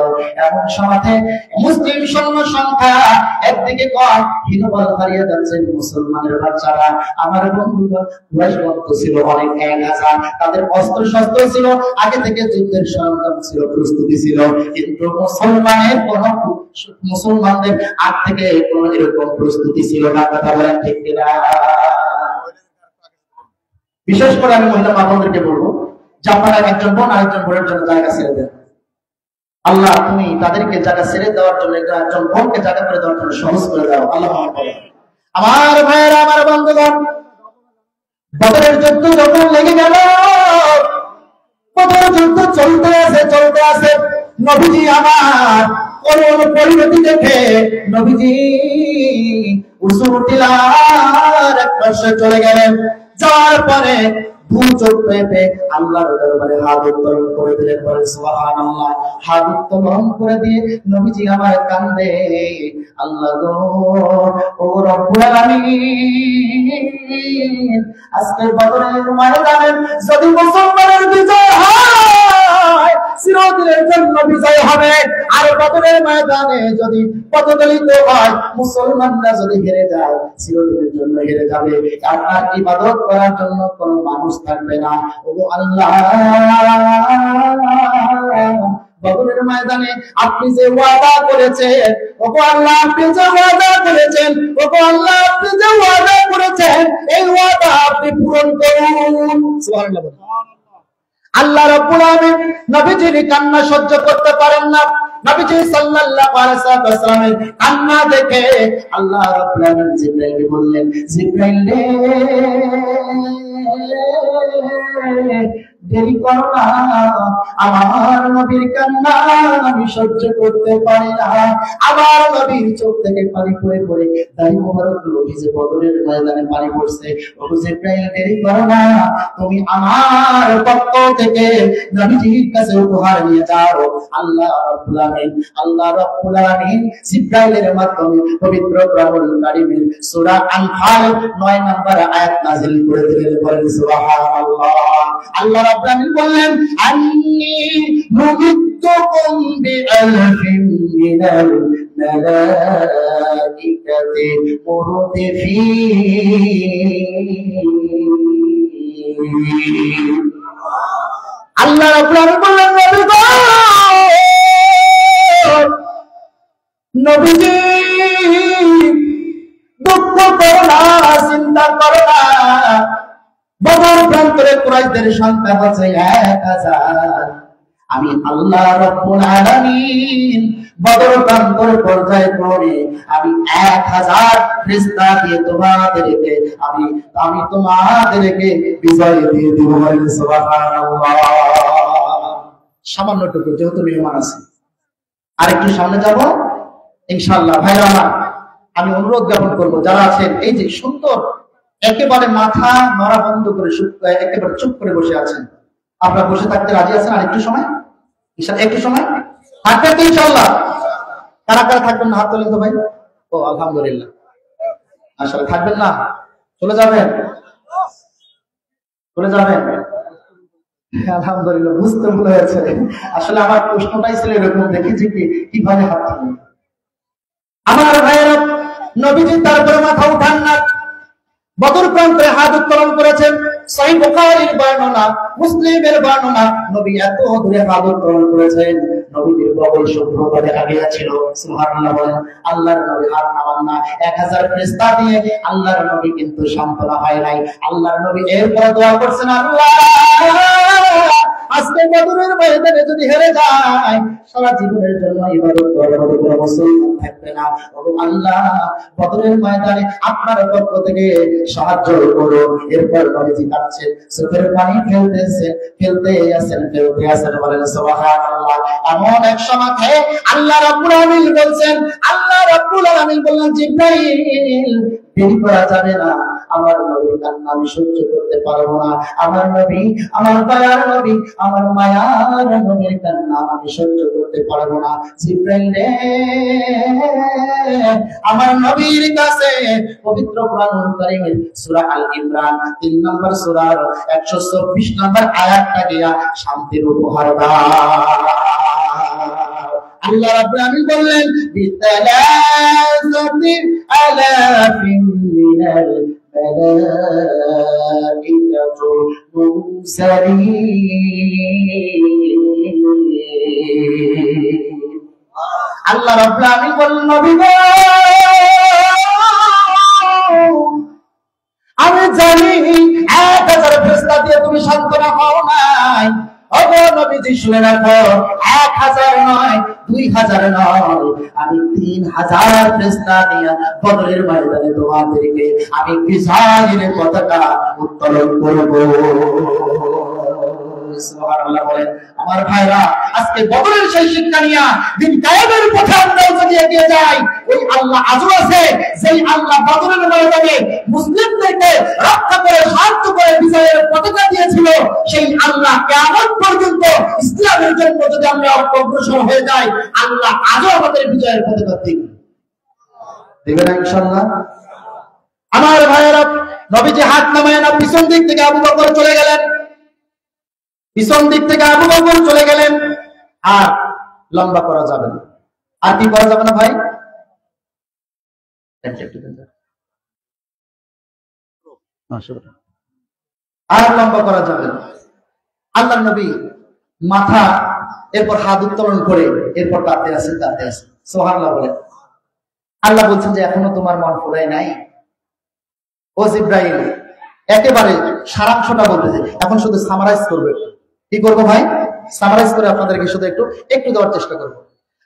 এমন সমাজে মুসলিম সৈন্য সংখ্যা একদিকে কম, হীনবল হারিয়ে যাচ্ছেন মুসলমানের বাচ্চারা। আমার বন্ধুগণ, কুরাইশ বংশ ছিল অনেক 1000, তাদের অস্ত্র শস্ত্র ছিল, আগে থেকে যুদ্ধের সরঞ্জাম ছিল, প্রস্তুতি ছিল, কিন্তু মুসলমানদের আগ থেকে কোন এরকম প্রস্তুতি ছিল না। কথা বলেন ঠিক কিনা? বিশেষ করে আমি মহিলা মা বোনদেরকে বলবো যে আপনারা একজন বোন আরেকজন বোনের জন্য জায়গা ছেড়ে দেন। আল্লাহ তুমি তাদেরকে জায়গা ছেড়ে দেওয়ার জন্য, একজন বোনকে জায়গা করে দেওয়ার জন্য সহজ করে দাও। আল্লাহ আমার ভাইয়েরা, আমার বন্ধুগণ, বদরের যুদ্ধ যখন লেগে গেল, বদরের যুদ্ধ চলতে আছে, নবীজি আমার করুণ পরিণতি দেখে নবীজি উসুর টিলার এক পাশে চলে গেলেন। যাওয়ার পরে দু চোখ পেতে আল্লাহর দরবারে হাত উত্তোলন করে দিলেন। বলে সুবহানাল্লাহ। হাত উত্তোলন করে দিয়ে নবীজি আমার কান্দে, আল্লাহ গো, ও রব্বুল আলামিন, আজকে বদরের ময়দানে যদি মুসলমানের বিজয় হয়, চিরদিনের জন্য বিজয় হবে। আর বদরের ময়দানে যদি পদদলিত হয়, মুসলমানরা যদি হেরে যায়, চিরদিনের জন্য হেরে যাবে। আপনার ইবাদত করার জন্য কোনো মানুষ থাকবে না। ওগো আল্লাহ, বদরের ময়দানে আপনি যে ওয়াদা করেছেন, ওগো আল্লাহ, আপনি যে ওয়াদা করেছেন, ওগো আল্লাহ, আপনি যে ওয়াদা করেছেন, এই ওয়াদা আপনি পূরণ করুন। সুবহানাল্লাহ। আল্লাহ রাব্বুল আলামিন নবীজির কান্না সহ্য করতে পারেন না। নবীজি সাল্লাল্লাহু আলাইহি ওয়াসাল্লামের কান্না দেখে আল্লাহ রাব্বুল আলামিন জিবরাইলকে বললেন, জিবরাইল রে, দেরি করো না, আমার নবীর কান্না আমি সহ্য করতে পারি না। আমার নবীর চোখ থেকে পানি পড়ে পড়ে দাড়ি মোবারক গুলো ভিজে বদরের ময়দানে পানি পড়ছে। ও জিবরাইল, দেরি করো না, তুমি আমার পক্ষ থেকে নবীজির কাছে উপহার নিয়ে যাও। আল্লাহ রাব্বুল আলামিন জিবরাইলের মাধ্যমে পবিত্র কোরআনুল কারীমের সূরা আনফাল 9 নম্বর আয়াত নাযিল করে দিলেন। বলেন সুবহানাল্লাহ। আল্লাহ রাব্বুল আলামিন বললেন, আন্নী মুমিদ্দুকুম বিআলফিন মিনাল মালাইকাতি মুরদিফিন। আল্লাহ রাব্বুল আলামিন বললেন, নবীজি দুঃখ করো না, চিন্তা করো না, বদর প্রান্তরে কুরাইশদের সংখ্যা হচ্ছে 1000। আমি আল্লাহ রাব্বুল আলামিন বদর প্রান্তর পর্যায়ে পড়ে আমি 1000 ফেরেশতা দিয়ে তোমাদেরকে আমি তোমাদেরকে বিজয় দিয়ে দেব। সুবহানাল্লাহ। সামান্যটুকু যেহেতু মেহমান আছে, আরেকটু সামনে যাব ইনশাআল্লাহ। ভাইরা আমার, আমি অনুরোধ জ্ঞাপন করবো যারা আছেন, এই যে সুন্দর একেবারে মাথা নড়া বন্ধ করে একেবারে চুপ করে বসে আছেন, আপনারা বসে থাকতে রাজি আছেন? আর একটু সময়, একটু সময় থাকবেন তো ইনশাআল্লাহ? কারা কারা থাকবেন না হাত তোলেন তো ভাই। ও আলহামদুলিল্লাহ। আসলে থাকবেন না, চলে যাবেন? চলে যাবেন? আলহামদুলিল্লাহ, বুঝতে ভুল হয়েছে। আসলে আমার প্রশ্নটাই ছিল এরকম, দেখেছি কিভাবে হাত তোলেন। আমার ভাইয়েরা, নবীজি তারপরে মাথা উঠান না, বদর প্রান্তরে হাত উত্তোলন করেছেন। সহিহ বুখারীর বর্ণনা, মুসলিমের বর্ণনা, নবী এত দূরে হাত উত্তোলন করেছেন, নবীর বগল শুভ্রতা দেখা গিয়েছিল। সুবহানাল্লাহ বলেন। আল্লাহর নবী হাত নামান না, 1000 ফেরেশতা দিয়ে আল্লাহর নবী কিন্তু সান্ত্বনা হয় নাই। আল্লাহর নবী এরপরে দোয়া করছেন, আল্লাহ আজকে বদরের ময়দানে যদি হেরে যায়, সারা জীবনের জন্য ইবাদত করার মতো কোনো মুসলমান থাকবে না। ওগো আল্লাহ, বদরের ময়দানে আপনার পক্ষ থেকে সাহায্য করো। এরপর নবীজি কাঁদছেন, চোখের পানি ফেলতে আছেন। বলেন সুবহানাল্লাহ। এমন এক সময় আল্লাহ রাব্বুল আলামিন বললেন, জিবরাইল, দেরি করা যাবে না, আমার নবীর কান্না আমি সহ্য করতে পারবো না, আমার নবী, আমার দয়ার নবী, আমার মায়ার নবীর কান্না আমি সহ্য করতে পারবো না। জিবরাইল রে, আমার নবীর কাছে পবিত্র কোরআনুল কারীমের সূরা আল ইমরান 3 নম্বর সূরার 124 নম্বর আয়াতটা দিয়া শান্তির উপহার দাও। আল্লাহ রাব্বুল আলামিন বললেন বিতালাযাতি আলাফিন মিনাল মালাইকাতু মুরসালিন। আল্লাহ রাব্বুল আলামিন বললেন নবী গো, আমি জানি 1000 ফেরেশতা দিয়ে তুমি সান্ত্বনা পাও নাই। ওগো নবীজি শুনে রাখো, 1000 নয়, 2000 নয়, আমি 3000 ফেরেশতা নিয়ে বদরের ময়দানে তোমাদেরকে আমি বিজয়ের পতাকা উত্তোলন করব। সুবহানাল্লাহ বলেন। আমার ভাইরা, আজকে বদরের সেই শিক্ষা নিয়ে দিন কায়েমের পথে আমরা যদি এগিয়ে যাই, ওই আল্লাহ আজও আছে, যেই আল্লাহ বদরের ময়দানে মুসলিমদেরকে রক্ষা করে সাহায্য করে বিজয়ের পতাকা দিয়েছিল, সেই আল্লাহ কিয়ামত পর্যন্ত ইসলামের জন্য যদি আমরা অগ্রসর হয়ে যাই, আল্লাহ আজও আমাদের বিজয়ের পতাকা দিবেন না ইনশাআল্লাহ। আমার ভাইরা, নবীজি হাত নামায় না, পিছন দিক থেকে আবু বকর চলে গেলেন, পিছন দিক থেকে আবু বকর চলে গেলেন। আর লম্বা করা যাবে না, আর কি করা যাবে না ভাই? আর লম্বা করা যাবে না। আল্লাহর নবী মাথা, এরপর হাত উত্তোলন করে এরপর তাতে আছে, তাতে আছে। সুবহানাল্লাহ বলে। আল্লাহ বলছেন যে এখনো তোমার মন ফুরায় নাই। ও জিবরাইল, একেবারে সারাংশটা বলতেছে, এখন শুধু সামারাইজ করবে। কি করবো ভাই? সামারাইজ করে আপনাদেরকে শুধু একটু দেওয়ার চেষ্টা করবো।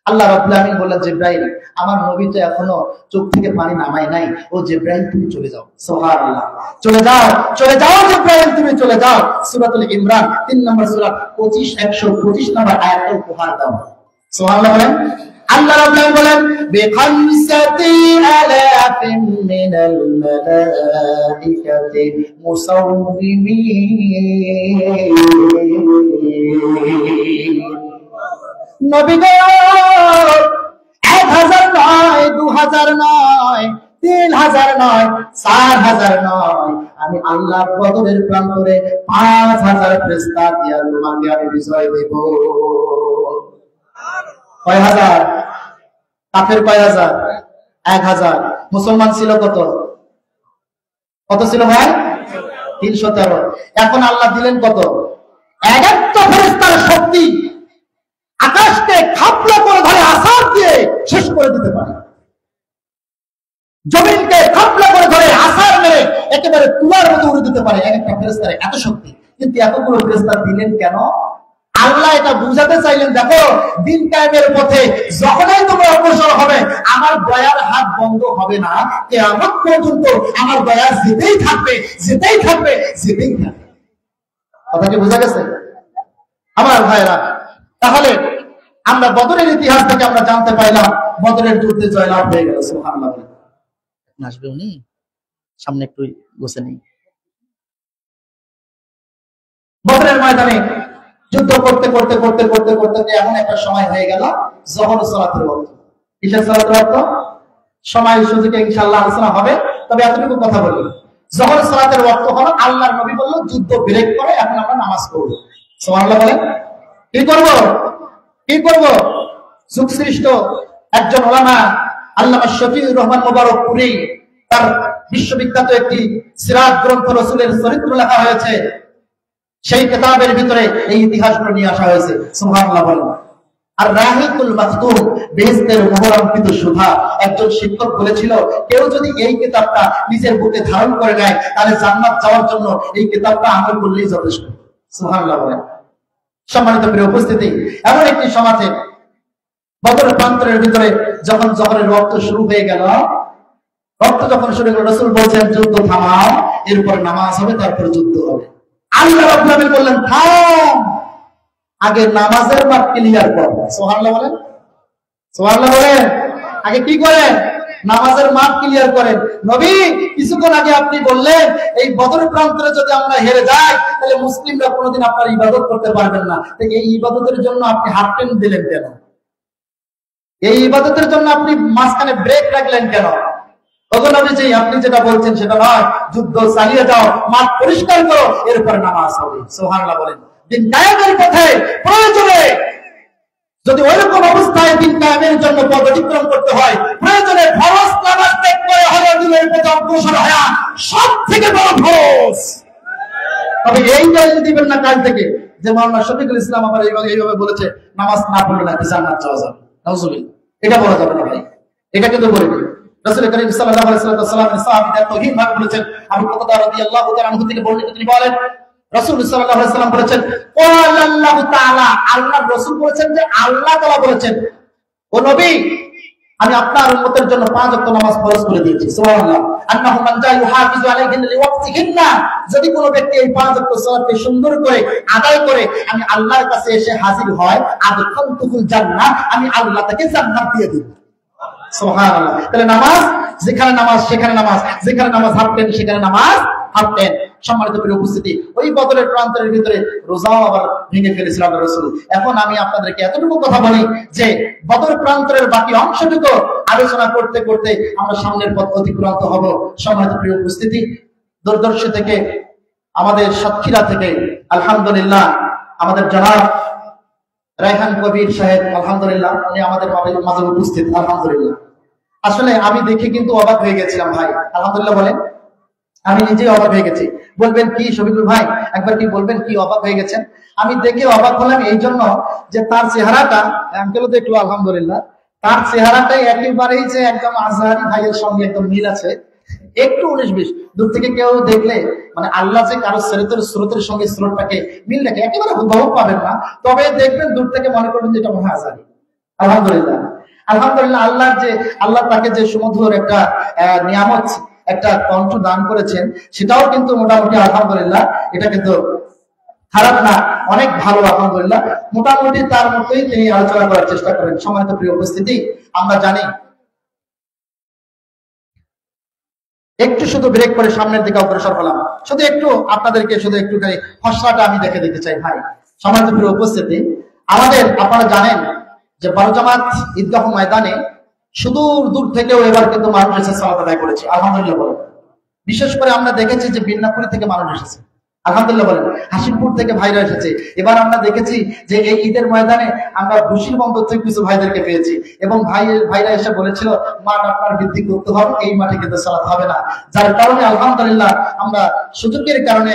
আল্লাহ রাব্বুল আলামিন বললেন, জিবরাইল, আমার নবী তো এখনো চোখ থেকে পানি নামায় নাই। ও জিবরাইল, তুমি চলে যাও। সুবহানাল্লাহ। চলে যাও, চলে যাও জিবরাইল, তুমি চলে যাও। সূরাতুল ইমরান 3 নম্বর সূরা 125 নম্বর আয়াতটা উপহার দাও। সুবহানাল্লাহ বলেন। আল্লাহ রাব্বুল আলামিন বলেন বিখামসাতি আলাফিন মিনাল মালাইকাতি মুসাওবিমিন। নবী গো, 1000 নয়, 2000 নয়, 3000 নয়, 4000 নয়, আমি আল্লাহ বদরের প্রান্তরে 5000 ফেরেশতা দিয়া তোমাকে আমি বিজয় দেব। কয় হাজার? কাফের কয় হাজার? 1000। মুসলমান ছিল কত? কত ছিল ভাই? 313। এখন আল্লাহ দিলেন কত? 71 ফেরেশতার শক্তি আকাশকে খাপলা করে ধরে আসার দিয়ে শেষ করে দিতে পারে, জমিনকে খাপলা করে ধরে আসার মেরে একেবারে তুলার মতো উড়ে দিতে পারে একটা ফেরেশতার এত শক্তি। কিন্তু এতগুলো ফেরেশতা দিলেন কেন? আল্লাহ এটা বুঝাতে চাইলেন, দেখো দিন কায়েমের পথে যখনই তোমরা অগ্রসর হবে, আমার দয়ার হাত বন্ধ হবে না, কিয়ামত পর্যন্ত আমার দয়া যেতেই থাকবে, যেতেই থাকবে, যেতেই থাকবে। কথা কি বোঝা গেছে আমার ভাইরা? তাহলে আমরা বদরের ইতিহাস থেকে আমরা জানতে পাইলাম বদরের যুদ্ধে জয়লাভ হয়ে গেল। সুবহানাল্লাহ। আসবে উনি সামনে একটু বসে নেই। বদরের ময়দানে যুদ্ধ করতে করতে করতে করতে করতে এমন একটা সময় হয়ে গেল যখন সালাতের ওয়াক্ত। কিসের সালাতের ওয়াক্ত? সময় সুযোগে ইনশাআল্লাহ আলোচনা হবে, তবে এতটুকু কথা বলি, যখন সালাতের ওয়াক্ত হলো, আল্লাহর নবী বলল যুদ্ধ ব্রেক করে এখন আমরা নামাজ পড়ব। সুবহানাল্লাহ বলেন। কি করব? কি করব? যুগশ্রেষ্ঠ একজন ওলামা আল্লামা শফিউর রহমান মুবারকপুরি, তার বিশ্ববিখ্যাত একটি সিরাত গ্রন্থ রাসূলের চরিত্র লেখা হয়েছে, সেই কিতাবের ভিতরে এই ইতিহাসগুলো নিয়ে আসা হয়েছে। সুবহানাল্লাহ বলেন। আর রাহিকুল মাকতুম, বেহেশতের মোহরাঙ্কিত সুধা, একজন শিক্ষক বলেছিল, কেউ যদি এই কিতাবটা নিজের বুকে ধারণ করে নেয় তাহলে জান্নাত যাওয়ার জন্য এই কিতাবটা আমল করলেই যথেষ্ট। সুবহানাল্লাহ বলেন। সম্মানিত প্রিয় উপস্থিতি, এমন একটি সমাজে বদর প্রান্তরের ভিতরে যখন জহরের রক্ত শুরু হয়ে গেল, রক্ত যখন শুরু হয়ে গেল, রাসূল বলছেন যুদ্ধ থামাও, এরপর নামাজ হবে, তারপর যুদ্ধ হবে। আল্লাহ রাব্বুল আলামিন বললেন থাম, আগে নামাজের মাঠ ক্লিয়ার কর। সুবহানাল্লাহ বলেন। সুবহানাল্লাহ বলেন। আগে কি করেন? নামাজের মাপ ক্লিয়ার করেন। নবী কিছুক্ষণ আগে আপনি বললেন এই বদর প্রান্তরে যদি আমরা হেরে যাই তাহলে মুসলিমরা কোনোদিন আপনার ইবাদত করতে পারবেন না। এই ইবাদতের জন্য আপনি হাফ টাইম দিলেন কেন? এই ইবাদতের জন্য আপনি মাঝখানে ব্রেক রাখলেন কেন? নবীজি আপনি যেটা বলছেন সেটা নয়, যুদ্ধ চালিয়ে যাও, মাঠ পরিষ্কার করো, এরপর নামাজ হবে। সুবহানাল্লাহ বলেন। দিন কায়েমের পথে প্রয়োজনে যদি ওইরকম অবস্থায় দিন কায়েমের জন্য পথ অতিক্রম করতে হয়, প্রয়োজনে ফরজ নামাজ ত্যাগ করে হলো দিনের পথে অগ্রসর হওয়া সব থেকে বড় ফরজ। তবে এইটাই দিবেন না কাল থেকে যে মাওলানা শফিকুল ইসলাম আবার এইভাবে বলেছে নামাজ না পড়লে নাকি জান্নাত যাওয়া যাবে। নাউজুবিল্লাহ, এটা বলা যাবে না ভাই, এটা কিন্তু বলবে রাসূল করিম সাল্লাল্লাহু আলাইহি ওয়াসাল্লাম সাহাবীদের তাওহীদ ভাবে বলেছেন। আবু হুরায়রা রাদিয়াল্লাহু তাআলা আনহু থেকে বর্ণিত, তিনি বলেন রাসূল সাল্লাল্লাহু আলাইহি ওয়াসাল্লাম বলেছেন, আল্লাহু তাআলা, আল্লাহর রাসূল বলেছেন যে আল্লাহ তাআলা বলেছেন, ও নবী আমি আপনার উম্মতের জন্য 5 ওয়াক্ত নামাজ ফরজ করে দিয়েছি। সুবহানাল্লাহ। আন্নাহু মান জা ইউহাফিজু আলাইহিন লিওয়াক্তিহিন্না, যদি কোনো ব্যক্তি এই 5 ওয়াক্ত সালাতকে সুন্দর করে আদায় করে আমি আল্লাহর কাছে এসে হাজির হয়, আদখালতুহুল জান্নাহ, আমি আল্লাহ তাকে জান্নাত দিয়ে দেব। সুবহানাল্লাহ। তাহলে নামাজ যেখানে নামাজ সেখানে নামাজ, যেখানে নামাজ হাঁটতেন সেখানে নামাজ হাঁটতেন। সম্মানিত প্রিয় উপস্থিতি, ওই বদরের প্রান্তরের ভিতরে রোজাও আবার ভেঙে ফেলেছিল আল্লাহর রাসূল। এখন আমি আপনাদেরকে এতটুকু কথা বলি যে বদর প্রান্তরের বাকি অংশটুকু আলোচনা করতে করতে আমরা সামনের পথ অতিক্রান্ত হব। সম্মানিত প্রিয় উপস্থিতি, দূরদর্শী থেকে আমাদের সাতক্ষীরা থেকে আলহামদুলিল্লাহ আমাদের জনাব রায়হান কবির সাহেব আলহামদুলিল্লাহ উনি আমাদের মাঝে উপস্থিত। আলহামদুলিল্লাহ, আসলে আমি দেখে কিন্তু অবাক হয়ে গেছিলাম ভাই। আলহামদুলিল্লাহ বলেন, আমি নিজেই অবাক হয়ে গেছি। বলবেন কি শফিকুল ভাই, একবার কি বলবেন কি অবাক হয়ে গেছেন? আমি দেখে অবাক হলাম এই জন্য যে তার চেহারাটা, আঙ্কেলও দেখলো আলহামদুলিল্লাহ, তার চেহারাটাই একেবারেই যে একদম আজহারি ভাইয়ের সঙ্গে একদম মিল আছে। একটু 19-20 দূর থেকে কেউ দেখলে মানে আল্লাহ যে কারো স্রোতের সঙ্গে স্রোতটাকে মিল রেখে একেবারে হুবহু পাবেন না, তবে দেখবেন দূর থেকে মনে করবেন যে এটা মনে হয় আজহারি। আলহামদুলিল্লাহ, আলহামদুলিল্লাহ, আল্লাহ তাকে যে সুমধুর একটা নিয়ামত, একটা কণ্ঠ দান করেছেন, সেটাও কিন্তু মোটামুটি আলহামদুলিল্লাহ, এটা কিন্তু খারাপ না, অনেক ভালো। আলহামদুলিল্লাহ, মোটামুটি তার মতোই তিনি আলোচনা করার চেষ্টা করেন। সম্মানিত প্রিয় উপস্থিতি, আমরা জানি একটু শুধু ব্রেক করে সামনের দিকে অগ্রসর হলাম, শুধু একটু আপনাদেরকে শুধু একটুখানি ফসলাটা আমি দেখে দিতে চাই ভাই। সম্মানিত প্রিয় উপস্থিতি, আমাদের আপনারা জানেন যে বারোজামাত ঈদগাহ ময়দানে সুদূর দূর থেকেও এবার কিন্তু মানুষ এসে সালাত আদায় করেছে। আলহামদুলিল্লাহ বলেন। বিশেষ করে আমরা দেখেছি যে বিন্নাপুরি থেকে মানুষ এসেছে। আলহামদুলিল্লাহ বলেন। হাসিমপুর থেকে ভাইরা এসেছে। এবার আমরা দেখেছি যে এই ঈদের ময়দানে আমরা ঘুষির বন্দর থেকে কিছু ভাইদেরকে পেয়েছি এবং ভাইরা এসে বলেছিল মাঠ আপনার বৃদ্ধি করতে হবে, এই মাঠে কিন্তু সালাত হবে না। যার কারণে আলহামদুলিল্লাহ আমরা সুযোগের কারণে